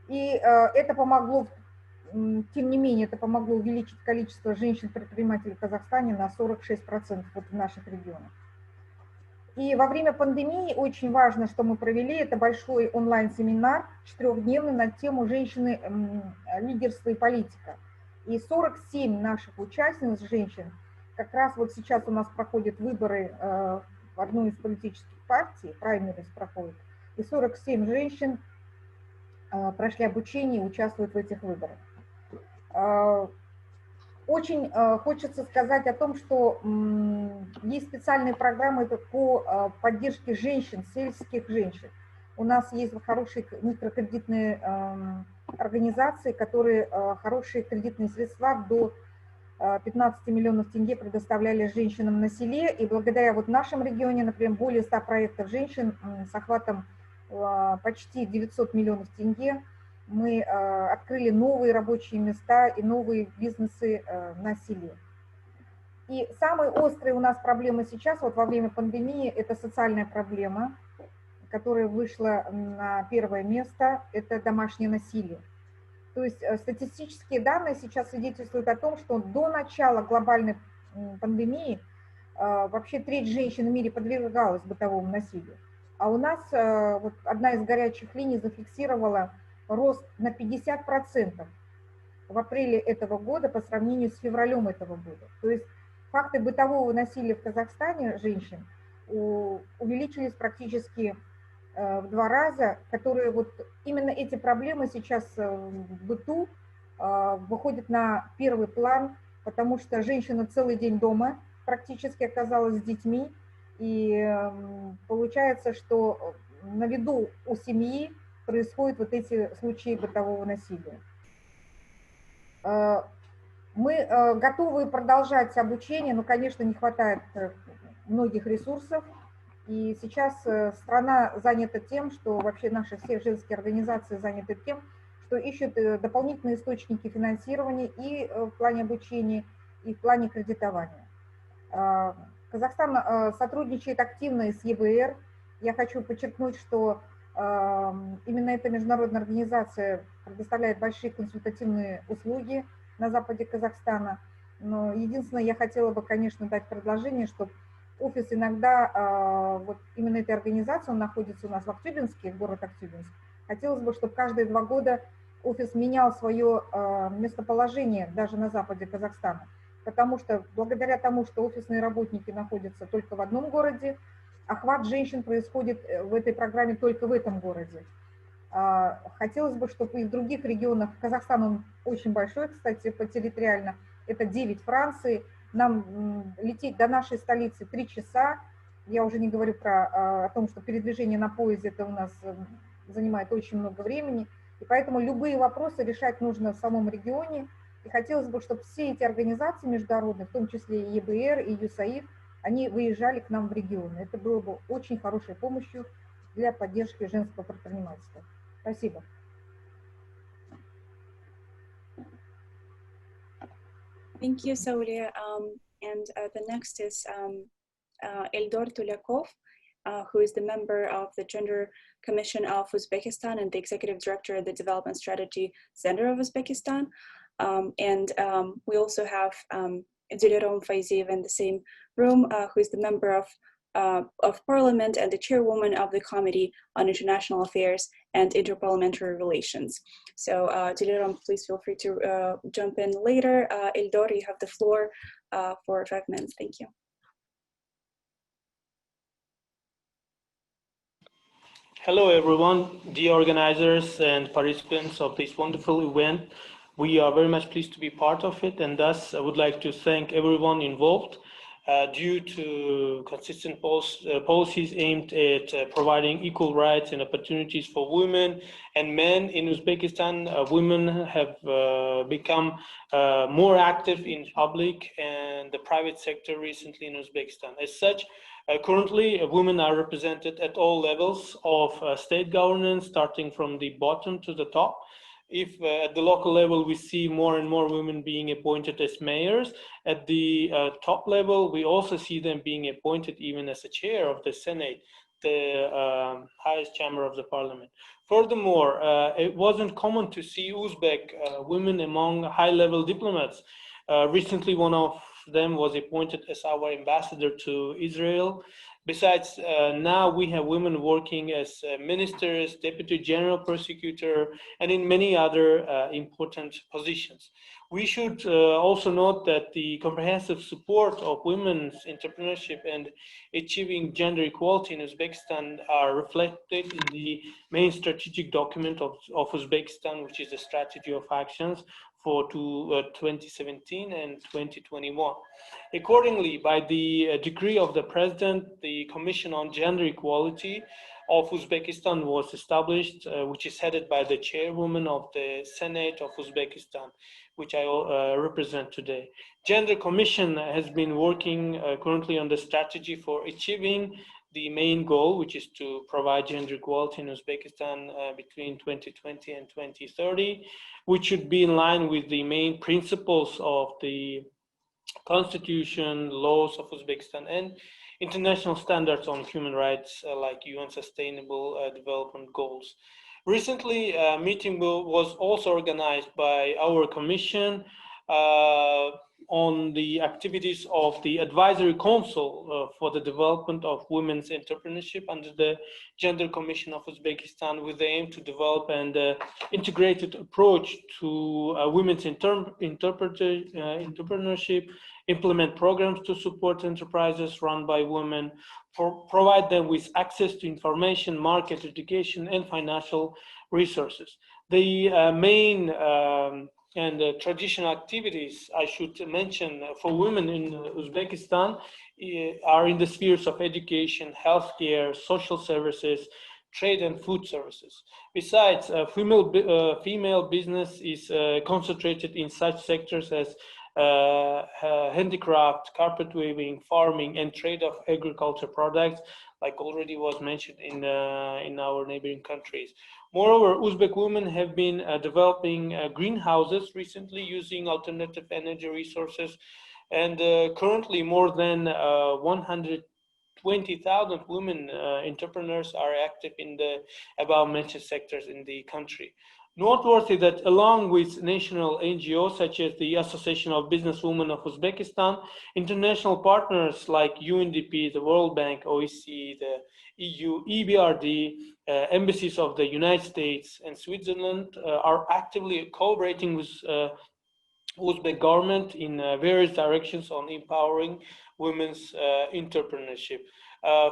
И это помогло, тем не менее, это помогло увеличить количество женщин-предпринимателей в Казахстане на 46% вот в наших регионах. И во время пандемии очень важно, что мы провели, это большой онлайн-семинар 4-дневный на тему «Женщины, лидерство и политика». И 47 наших участниц, женщин, как раз вот сейчас у нас проходят выборы в одну из политических партий, праймерис проходит, и 47 женщин прошли обучение и участвуют в этих выборах. Очень хочется сказать о том, что есть специальные программы по поддержке женщин, сельских женщин. У нас есть хорошие микрокредитные организации, которые хорошие кредитные средства до 15 миллионов тенге предоставляли женщинам на селе, и благодаря вот в нашем регионе, например, более 100 проектов женщин с охватом почти 900 миллионов тенге, мы открыли новые рабочие места и новые бизнесы на селе. И самые острые у нас проблемы сейчас, вот во время пандемии, это социальная проблема, которая вышла на первое место, это домашнее насилие. То есть статистические данные сейчас свидетельствуют о том, что до начала глобальной пандемии вообще треть женщин в мире подвергалась бытовому насилию. А у нас вот одна из горячих линий зафиксировала рост на 50% в апреле этого года по сравнению с февралем этого года. То есть факты бытового насилия в Казахстане женщин увеличились практически в 2 раза, которые вот именно эти проблемы сейчас в быту выходят на первый план, потому что женщина целый день дома практически оказалась с детьми, и получается, что на виду у семьи происходят вот эти случаи бытового насилия. Мы готовы продолжать обучение, но, конечно, не хватает многих ресурсов. И сейчас страна занята тем, что вообще наши все женские организации заняты тем, что ищут дополнительные источники финансирования и в плане обучения, и в плане кредитования. Казахстан сотрудничает активно с ЕБР. Я хочу подчеркнуть, что именно эта международная организация предоставляет большие консультативные услуги на западе Казахстана. Но единственное, я хотела бы, конечно, дать предложение, что офис иногда, вот именно этой организации, он находится у нас в Актюбинске, город Актюбинск. Хотелось бы, чтобы каждые 2 года офис менял свое местоположение даже на западе Казахстана. Потому что благодаря тому, что офисные работники находятся только в одном городе, охват женщин происходит в этой программе только в этом городе. Хотелось бы, чтобы и в других регионах, Казахстан он очень большой, кстати, территориально, это 9 Франции, нам лететь до нашей столицы 3 часа, я уже не говорю о том, что передвижение на поезде это у нас занимает очень много времени, и поэтому любые вопросы решать нужно в самом регионе, и хотелось бы, чтобы все эти организации международные, в том числе и ЕБР, и ЮСАИД, они выезжали к нам в регионы. Это было бы очень хорошей помощью для поддержки женского предпринимательства. Спасибо. Thank you, Saulia. The next is Eldor Tulyakov, who is the member of the Gender Commission of Uzbekistan and the Executive Director of the Development Strategy Center of Uzbekistan. We also have Dilerom Faiziyev in the same room, who is the member of Parliament and the chairwoman of the Committee on International Affairs and Interparliamentary Relations. So Dilerom, please feel free to jump in later. Eldor, you have the floor for 5 minutes. Thank you. Hello, everyone, the organizers and participants of this wonderful event. We are very much pleased to be part of it, and thus I would like to thank everyone involved. Due to consistent policies aimed at providing equal rights and opportunities for women and men in Uzbekistan, women have become more active in public and the private sector recently in Uzbekistan. As such, currently, women are represented at all levels of state governance, starting from the bottom to the top. If at the local level we see more and more women being appointed as mayors, at the top level we also see them being appointed even as a chair of the Senate, the highest chamber of the parliament. Furthermore, it wasn't common to see Uzbek women among high-level diplomats. Recently, one of them was appointed as our ambassador to Israel. Besides, now we have women working as ministers, deputy general prosecutor, and in many other important positions. We should also note that the comprehensive support of women's entrepreneurship and achieving gender equality in Uzbekistan are reflected in the main strategic document of Uzbekistan, which is the strategy of actions for 2017 and 2021. Accordingly, by the decree of the President, the Commission on Gender Equality of Uzbekistan was established, which is headed by the chairwoman of the Senate of Uzbekistan, which I represent today. Gender Commission has been working currently on the strategy for achieving the main goal, which is to provide gender equality in Uzbekistan between 2020 and 2030, which should be in line with the main principles of the constitution, laws of Uzbekistan, and international standards on human rights like UN Sustainable Development Goals. Recently, a meeting was also organized by our commission on the activities of the Advisory Council for the Development of Women's Entrepreneurship under the Gender Commission of Uzbekistan, with the aim to develop an integrated approach to women's entrepreneurship, implement programs to support enterprises run by women, provide them with access to information, market education, and financial resources. The main and traditional activities I should mention for women in Uzbekistan are in the spheres of education, healthcare, social services, trade and food services. Besides, female business is concentrated in such sectors as handicraft, carpet weaving, farming, and trade of agriculture products, like already was mentioned in our neighboring countries. Moreover, Uzbek women have been developing greenhouses recently using alternative energy resources, and currently more than 120,000 women entrepreneurs are active in the above mentioned sectors in the country. Noteworthy that along with national NGOs such as the Association of Businesswomen of Uzbekistan, international partners like UNDP, the World Bank, OECD, the EU, EBRD, embassies of the United States and Switzerland are actively cooperating with Uzbek government in various directions on empowering women's entrepreneurship.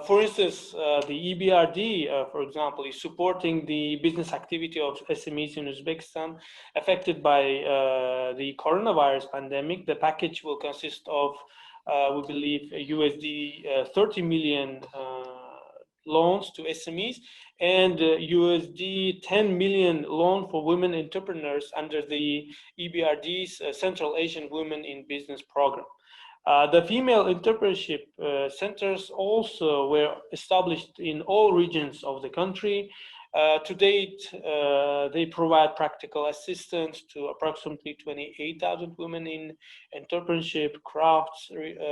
For instance, the EBRD, for example, is supporting the business activity of SMEs in Uzbekistan affected by the coronavirus pandemic. The package will consist of, we believe, USD 30 million loans to SMEs and USD 10 million loan for women entrepreneurs under the EBRD's Central Asian Women in Business program. The female entrepreneurship centers also were established in all regions of the country. To date, they provide practical assistance to approximately 28,000 women in entrepreneurship, crafts,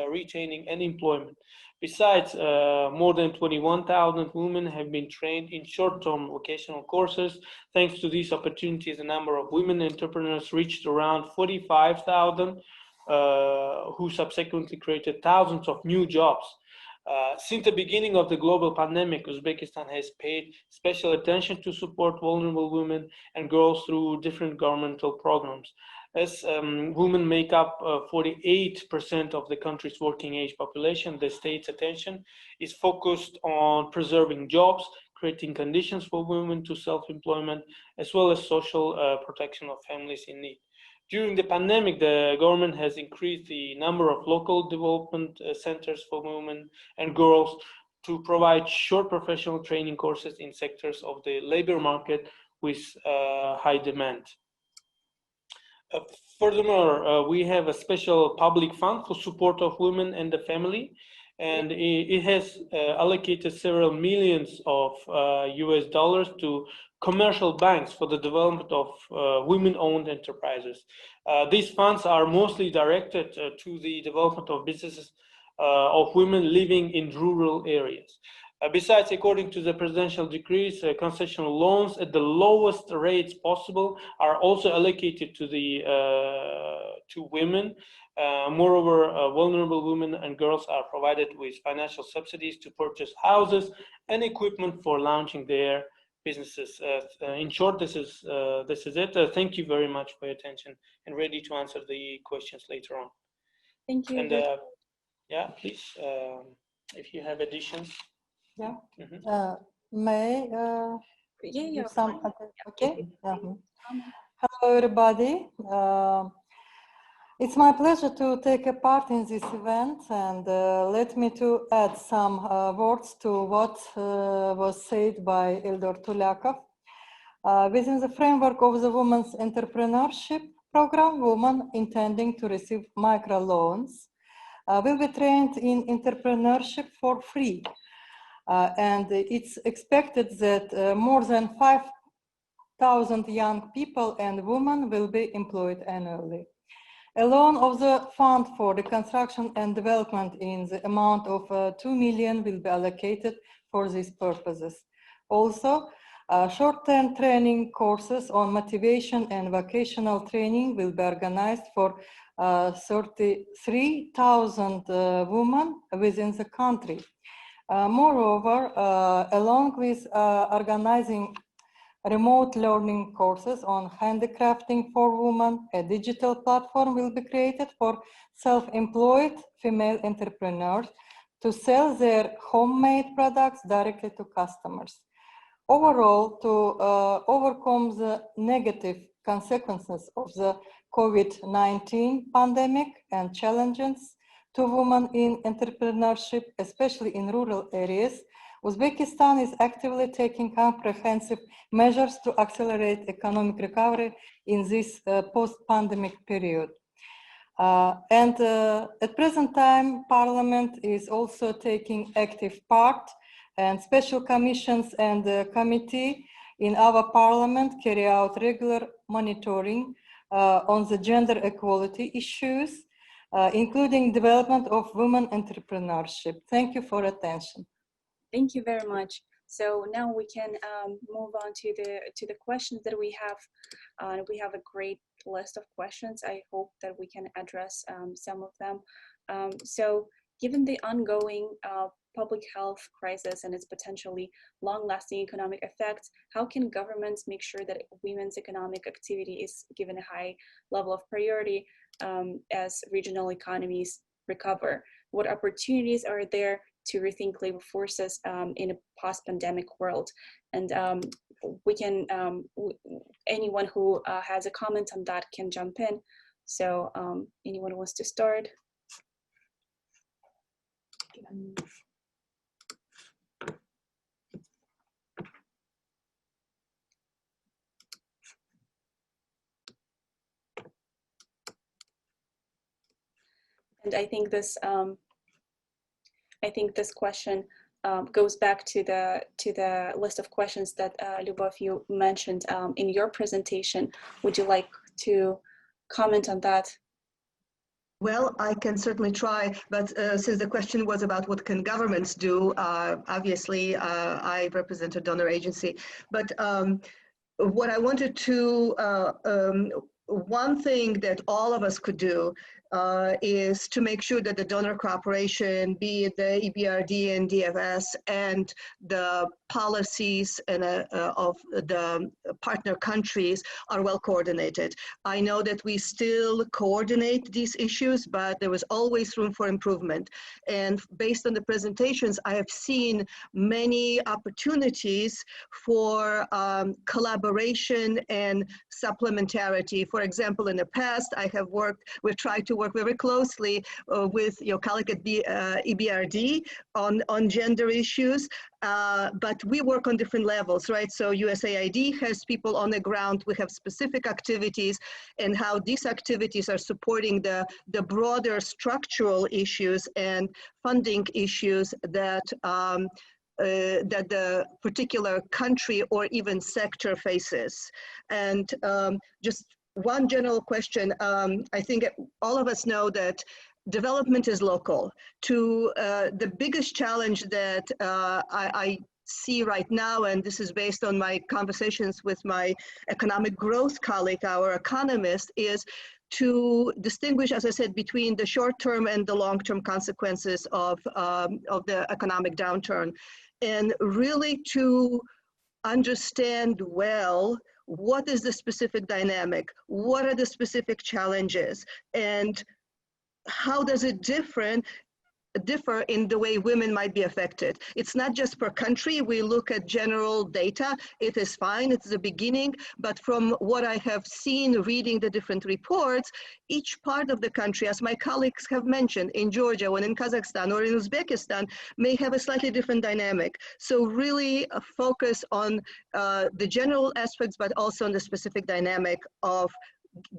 retaining, and employment. Besides, more than 21,000 women have been trained in short-term vocational courses. Thanks to these opportunities, the number of women entrepreneurs reached around 45,000, who subsequently created thousands of new jobs. Since the beginning of the global pandemic, Uzbekistan has paid special attention to support vulnerable women and girls through different governmental programs. As women make up 48% of the country's working age population, the state's attention is focused on preserving jobs, creating conditions for women to self-employment, as well as social protection of families in need. During the pandemic, the government has increased the number of local development centers for women and girls to provide short professional training courses in sectors of the labor market with high demand. Furthermore, we have a special public fund for support of women and the family, and it has allocated several millions of US dollars to commercial banks for the development of women-owned enterprises. These funds are mostly directed to the development of businesses of women living in rural areas. Besides, according to the presidential decrees, concessional loans at the lowest rates possible are also allocated to the to women. Moreover, vulnerable women and girls are provided with financial subsidies to purchase houses and equipment for launching their businesses. In short, this is it. Thank you very much for your attention, and ready to answer the questions later on. Thank you. And yeah, please, if you have additions. Yeah. Mm-hmm. May Yeah. some okay. Hello everybody. It's my pleasure to take a part in this event, and let me to add some words to what was said by Eldor Tulyakov. Within the framework of the Women's Entrepreneurship Program, women intending to receive microloans will be trained in entrepreneurship for free. And it's expected that more than 5,000 young people and women will be employed annually. A loan of the Fund for Reconstruction and Development in the amount of 2 million will be allocated for these purposes. Also, short-term training courses on motivation and vocational training will be organized for 33,000 women within the country. Moreover, along with organizing remote learning courses on handicrafting for women, a digital platform will be created for self-employed female entrepreneurs to sell their homemade products directly to customers. Overall, to overcome the negative consequences of the COVID-19 pandemic and challenges to women in entrepreneurship, especially in rural areas, Uzbekistan is actively taking comprehensive measures to accelerate economic recovery in this post-pandemic period. At present time, Parliament is also taking active part, and special commissions and committee in our Parliament carry out regular monitoring on the gender equality issues, including development of women entrepreneurship. Thank you for attention. Thank you very much. So now we can move on to the questions that we have. We have a great list of questions. I hope that we can address some of them. So given the ongoing public health crisis and its potentially long-lasting economic effects, how can governments make sure that women's economic activity is given a high level of priority as regional economies recover? What opportunities are there to rethink labor forces in a post-pandemic world? And we can, anyone who has a comment on that can jump in. So anyone who wants to start? And I think this question goes back to the list of questions that Lyubov, you mentioned in your presentation. Would you like to comment on that? Well, I can certainly try, but since the question was about what can governments do, obviously I represent a donor agency, but what I wanted to, one thing that all of us could do is to make sure that the donor cooperation, be it the EBRD and DFS, and the policies and, of the partner countries are well coordinated. I know that we still coordinate these issues, but there was always room for improvement. And based on the presentations, I have seen many opportunities for collaboration and supplementarity. For example, in the past, we've tried to work very closely with your colleague at EBRD on gender issues, but we work on different levels, right? So USAID has people on the ground, we have specific activities, and how these activities are supporting the broader structural issues and funding issues that that the particular country or even sector faces. And just one general question, I think all of us know that development is local. The biggest challenge that I see right now, and this is based on my conversations with my economic growth colleague, our economist, is to distinguish, as I said, between the short-term and the long-term consequences of the economic downturn, and really to understand well what is the specific dynamic, what are the specific challenges, and how does it differ in the way women might be affected. It's not just per country. We look at general data. It is fine. It's the beginning. But from what I have seen reading the different reports, each part of the country, as my colleagues have mentioned, in Georgia, or in Kazakhstan, or in Uzbekistan, may have a slightly different dynamic. So really focus on the general aspects, but also on the specific dynamic of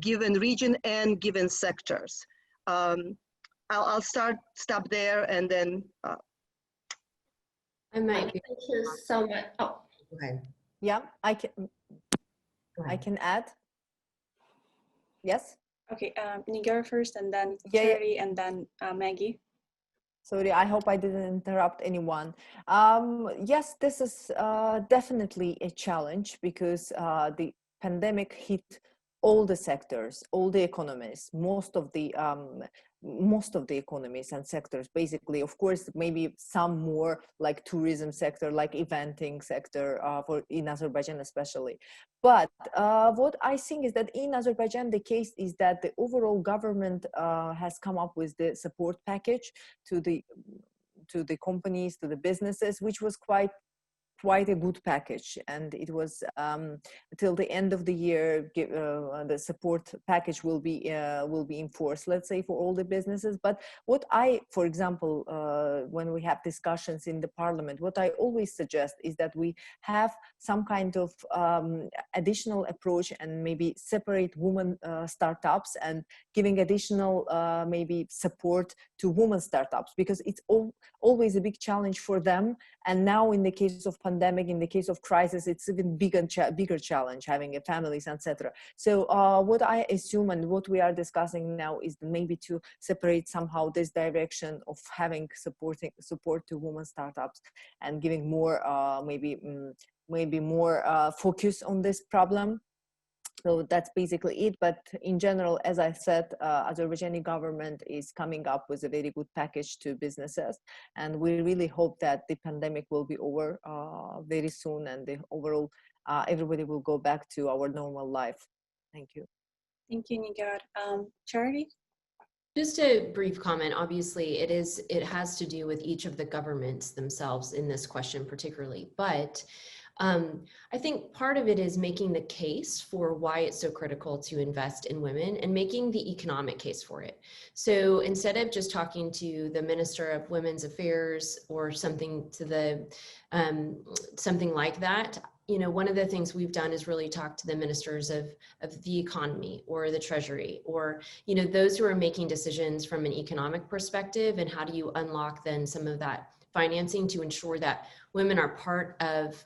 given region and given sectors. I'll stop there, and then. I might be. Thank you so much. Oh. Okay. Yeah, I can add. Yes. Okay, Nigar first, and then Yeah, Charity, and then Maggie. Sorry, I hope I didn't interrupt anyone. Yes, this is definitely a challenge because the pandemic hit all the sectors, all the economies, most of the economies and sectors, basically. Of course, maybe some more like tourism sector, like eventing sector in Azerbaijan especially. But what I think is that in Azerbaijan, the case is that the overall government has come up with the support package to the companies, to the businesses, which was quite a good package, and it was till the end of the year. The support package will be enforced, let's say, for all the businesses. But what I, for example, when we have discussions in the parliament, what I always suggest is that we have some kind of additional approach and maybe separate women startups and giving additional maybe support to women startups, because it's always a big challenge for them. And now in the case of pandemic, in the case of crisis, it's even bigger challenge, having a families, etc. So what I assume and what we are discussing now is maybe to separate somehow this direction of having support to women startups and giving more maybe more focus on this problem. So that's basically it. But in general, as I said, Azerbaijani government is coming up with a very good package to businesses. And we really hope that the pandemic will be over very soon, and the overall, everybody will go back to our normal life. Thank you. Thank you, Nigar. Charity? Just a brief comment. Obviously, it has to do with each of the governments themselves in this question particularly, but I think part of it is making the case for why it's so critical to invest in women and making the economic case for it. So instead of just talking to the Minister of Women's Affairs or something to the something like that, you know, one of the things we've done is really talk to the ministers of the economy or the treasury, or, you know, those who are making decisions from an economic perspective, and how do you unlock then some of that financing to ensure that women are part of,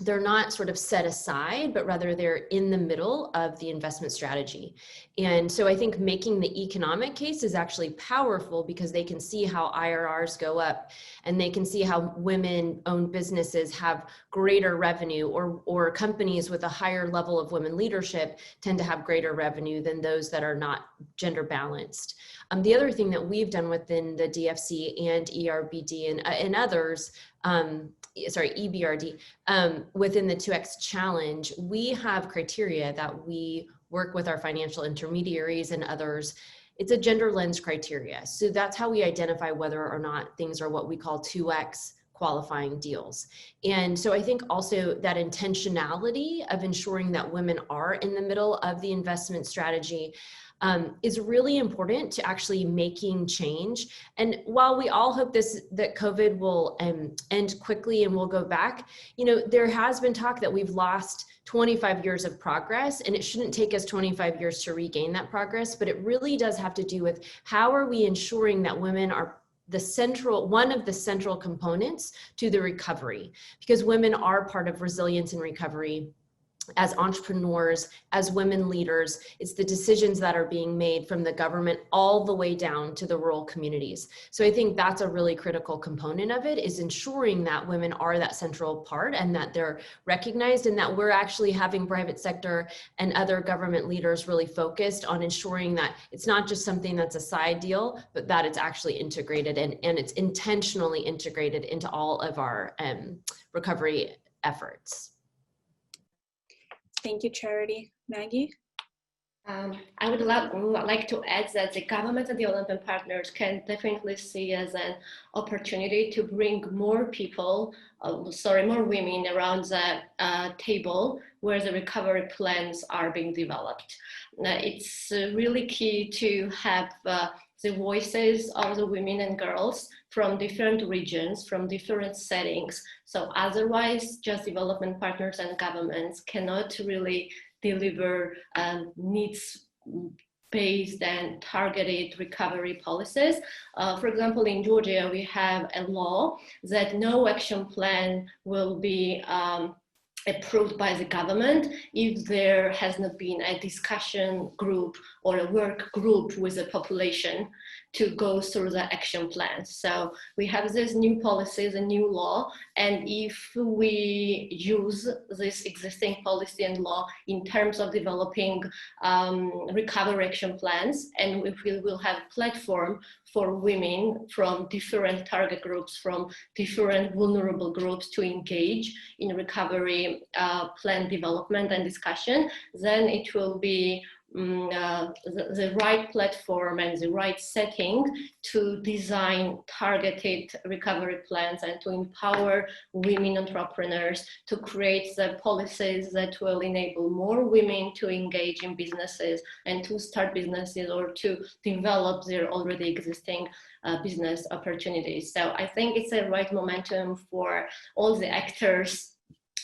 they're not sort of set aside, but rather they're in the middle of the investment strategy. And so I think making the economic case is actually powerful, because they can see how IRRs go up, and they can see how women-owned businesses have greater revenue, or companies with a higher level of women leadership tend to have greater revenue than those that are not gender balanced. The other thing that we've done within the DFC and ERBD and others, EBRD, within the 2X challenge, we have criteria that we work with our financial intermediaries and others. It's a gender lens criteria. So that's how we identify whether or not things are what we call 2X qualifying deals. And so I think also that intentionality of ensuring that women are in the middle of the investment strategy is really important to actually making change. And while we all hope that COVID will end quickly and we'll go back, you know, there has been talk that we've lost 25 years of progress, and it shouldn't take us 25 years to regain that progress, but it really does have to do with how are we ensuring that women are one of the central components to the recovery, because women are part of resilience and recovery. As entrepreneurs, as women leaders, it's the decisions that are being made from the government all the way down to the rural communities. So I think that's a really critical component of it, is ensuring that women are that central part, and that they're recognized, and that we're actually having private sector and other government leaders really focused on ensuring that it's not just something that's a side deal, but that it's actually integrated, and it's intentionally integrated into all of our recovery efforts. Thank you, Charity. Maggie? I would like to add that the government and development partners can definitely see as an opportunity to bring more people, more women around the table where the recovery plans are being developed. It's really key to have the voices of the women and girls from different regions, from different settings. So otherwise, just development partners and governments cannot really deliver needs-based and targeted recovery policies. For example, in Georgia, we have a law that no action plan will be approved by the government if there has not been a discussion group or a work group with the population to go through the action plans. So we have this new policy, the new law, and if we use this existing policy and law in terms of developing recovery action plans, and if we will have a platform for women from different target groups, from different vulnerable groups to engage in recovery plan development and discussion, then it will be the right platform and the right setting to design targeted recovery plans and to empower women entrepreneurs to create the policies that will enable more women to engage in businesses and to start businesses or to develop their already existing business opportunities. So I think it's the right momentum for all the actors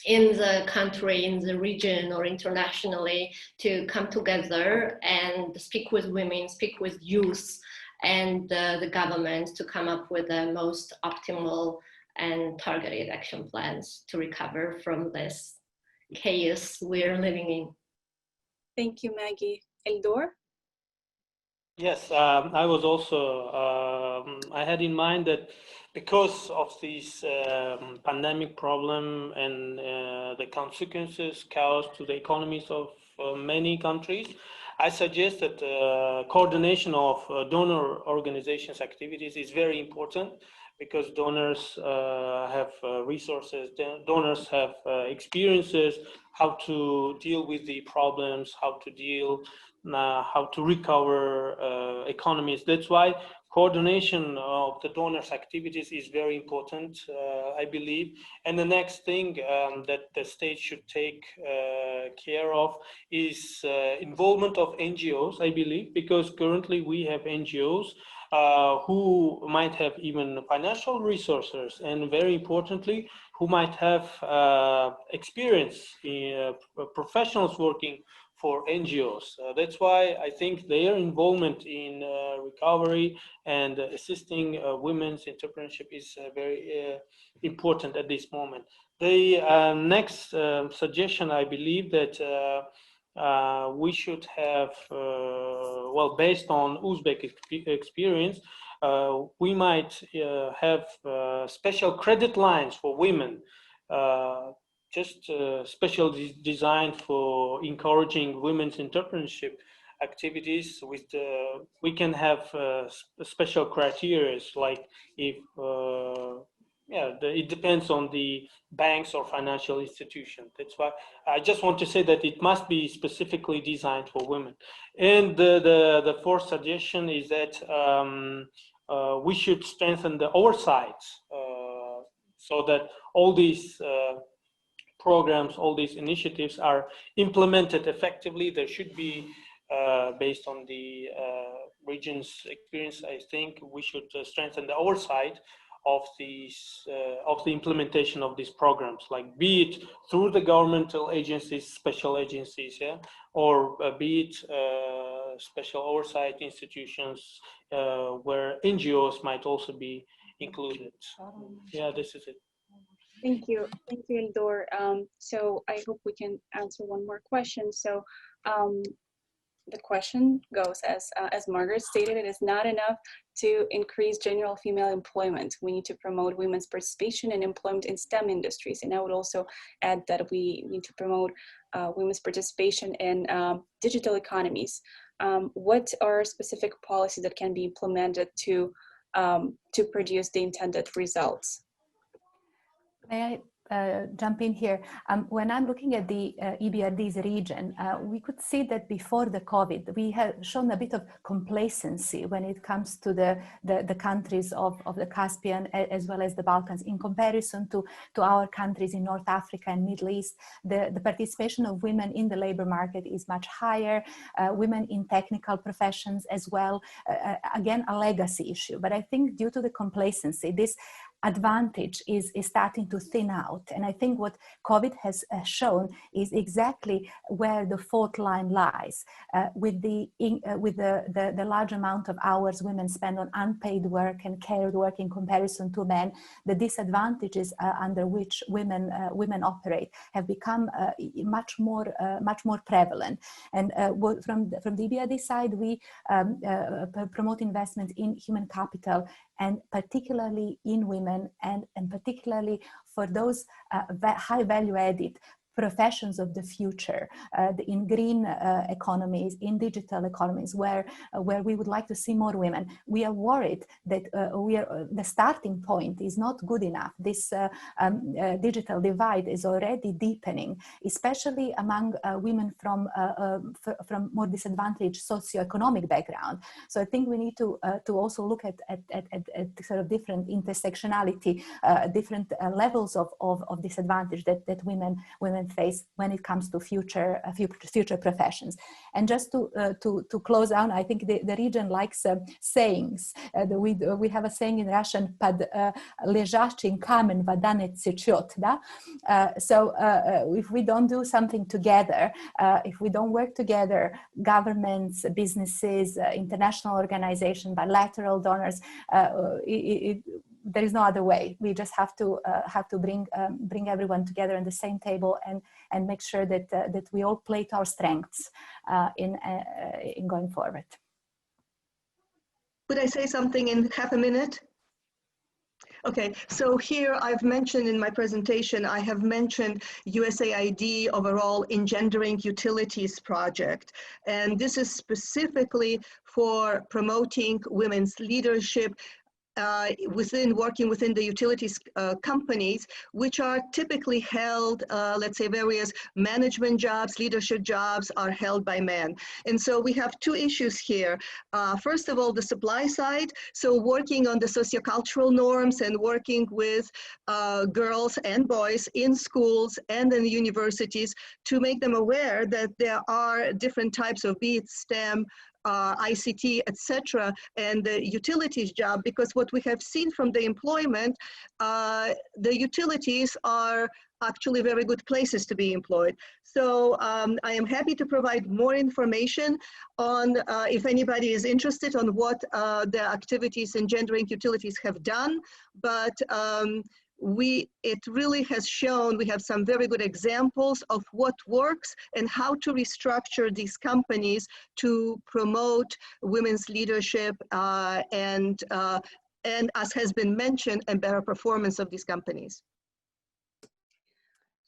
in the country, in the region, or internationally to come together and speak with women, speak with youth and the government to come up with the most optimal and targeted action plans to recover from this chaos we're living in. Thank you, Maggie. Eldor? Yes, I was also, I had in mind that because of this pandemic problem and the consequences caused to the economies of many countries, I suggest that coordination of donor organizations' activities is very important because donors have resources, donors have experiences, how to deal with the problems, how to recover economies. That's why coordination of the donors' activities is very important, I believe. And the next thing that the state should take care of is involvement of NGOs, I believe, because currently we have NGOs who might have even financial resources and very importantly, who might have experience in professionals working for NGOs. That's why I think their involvement in recovery and assisting women's entrepreneurship is very important at this moment. The next suggestion, I believe that we should have, well, based on Uzbek experience, we might have special credit lines for women, just specially designed for encouraging women's entrepreneurship activities. With we can have special criteria, like if it depends on the banks or financial institution. That's why I just want to say that it must be specifically designed for women. And the fourth suggestion is that we should strengthen the oversight so that all these programs, all these initiatives are implemented effectively. There should be, based on the region's experience, I think we should strengthen the oversight of these of the implementation of these programs, like be it through the governmental agencies, special agencies, or be it special oversight institutions where NGOs might also be included. Yeah, this is it. Thank you, Eldor. So I hope we can answer one more question. So the question goes as Margaret stated, it is not enough to increase general female employment. We need to promote women's participation and employment in STEM industries. And I would also add that we need to promote women's participation in digital economies. What are specific policies that can be implemented to produce the intended results? May jump in here. When I'm looking at the EBRD's region, we could see that before the COVID, we have shown a bit of complacency when it comes to the countries of the Caspian as well as the Balkans in comparison to our countries in North Africa and Middle East. The participation of women in the labor market is much higher, women in technical professions as well. Again, a legacy issue, but I think due to the complacency, this advantage is starting to thin out. And I think what COVID has shown is exactly where the fault line lies. With the large amount of hours women spend on unpaid work and cared work in comparison to men, the disadvantages under which women operate have become much more prevalent. And from the EBRD side, we promote investment in human capital, and particularly in women, and particularly for those high value added professions of the future, in green economies, in digital economies, where we would like to see more women. We are worried that the starting point is not good enough. This digital divide is already deepening, especially among women from more disadvantaged socioeconomic background. So I think we need to also look at sort of different intersectionality, different levels of disadvantage that women face when it comes to future professions. And just to close down, I think the region likes sayings. We have a saying in Russian, "Под лежачим камень вода не течет." So if we don't do something together, if we don't work together, governments, businesses, international organizations, bilateral donors, there is no other way. We just have to bring everyone together on the same table and make sure that we all play to our strengths in going forward. Could I say something in half a minute? Okay, so here I've mentioned in my presentation, I have mentioned USAID overall engendering utilities project. And this is specifically for promoting women's leadership working within the utilities companies, which are typically held, let's say various management jobs, leadership jobs are held by men. And so we have two issues here. First of all, the supply side. So working on the sociocultural norms and working with girls and boys in schools and in universities to make them aware that there are different types of, be it STEM, ICT, etc., and the utilities job, because what we have seen from the employment, the utilities are actually very good places to be employed. So I am happy to provide more information on, if anybody is interested, on what the activities in gendering utilities have done, but it really has shown, we have some very good examples of what works and how to restructure these companies to promote women's leadership and as has been mentioned, a better performance of these companies.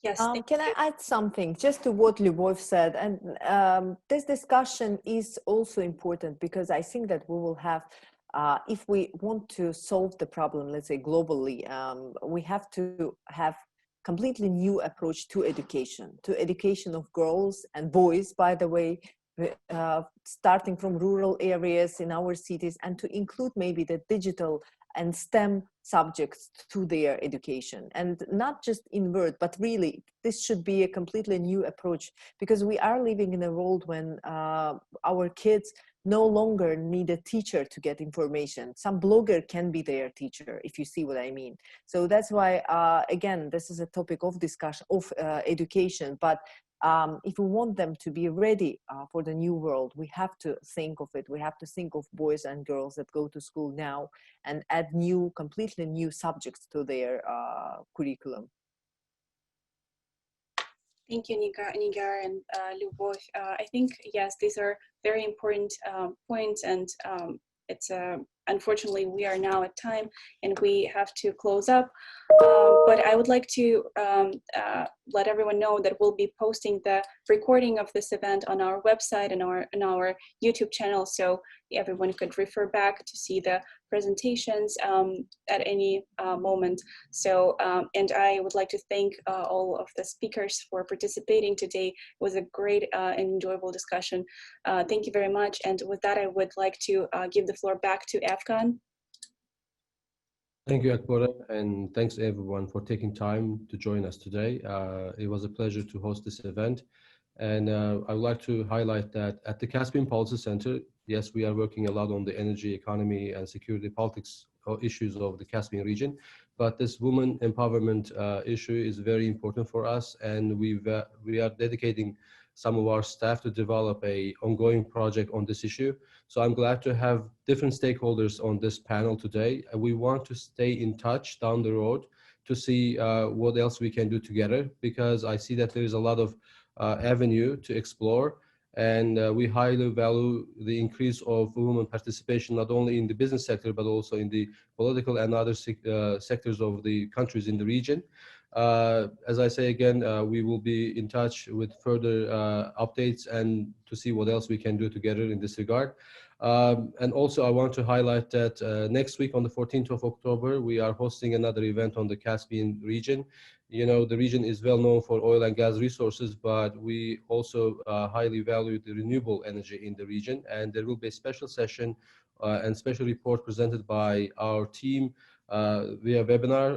Yes. Can I add something just to what Lyubov said? And this discussion is also important because I think that we will have if we want to solve the problem, let's say globally, we have to have completely new approach to education of girls and boys, by the way, starting from rural areas in our cities, and to include maybe the digital and STEM subjects to their education. And not just in word, but really, this should be a completely new approach, because we are living in a world when our kids no longer need a teacher to get information. Some blogger can be their teacher, if you see what I mean. So that's why, again, this is a topic of discussion, of education, but if we want them to be ready for the new world, we have to think of it. We have to think of boys and girls that go to school now and add completely new subjects to their curriculum. Thank you, Nigar and Lyubov. I think, yes, these are very important points, and it's unfortunately we are now at time and we have to close up. But I would like to let everyone know that we'll be posting the recording of this event on our website and on our YouTube channel, so everyone could refer back to see the presentations at any moment. So, and I would like to thank all of the speakers for participating today. It was a great and enjoyable discussion. Thank you very much. And with that, I would like to give the floor back to Afghan. Thank you, Akbora, and thanks everyone for taking time to join us today. It was a pleasure to host this event. And I would like to highlight that at the Caspian Policy Center, yes, we are working a lot on the energy, economy, and security politics issues of the Caspian region. But this women empowerment issue is very important for us, and we are dedicating some of our staff to develop a ongoing project on this issue. So I'm glad to have different stakeholders on this panel today. We want to stay in touch down the road to see what else we can do together, because I see that there is a lot of avenue to explore, and we highly value the increase of women participation, not only in the business sector, but also in the political and other sectors of the countries in the region. As I say again, we will be in touch with further updates and to see what else we can do together in this regard. And also I want to highlight that next week on the 14th of October, we are hosting another event on the Caspian region. You know, the region is well known for oil and gas resources, but we also highly value the renewable energy in the region. And there will be a special session and special report presented by our team via webinar.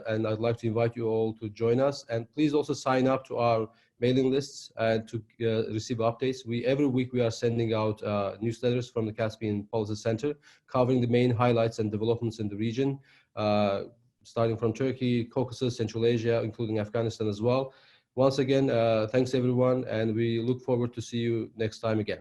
And I'd like to invite you all to join us. And please also sign up to our mailing lists and to receive updates. Every week we are sending out newsletters from the Caspian Policy Center covering the main highlights and developments in the region, starting from Turkey, Caucasus, Central Asia, including Afghanistan as well. Once again, thanks everyone, and we look forward to see you next time again.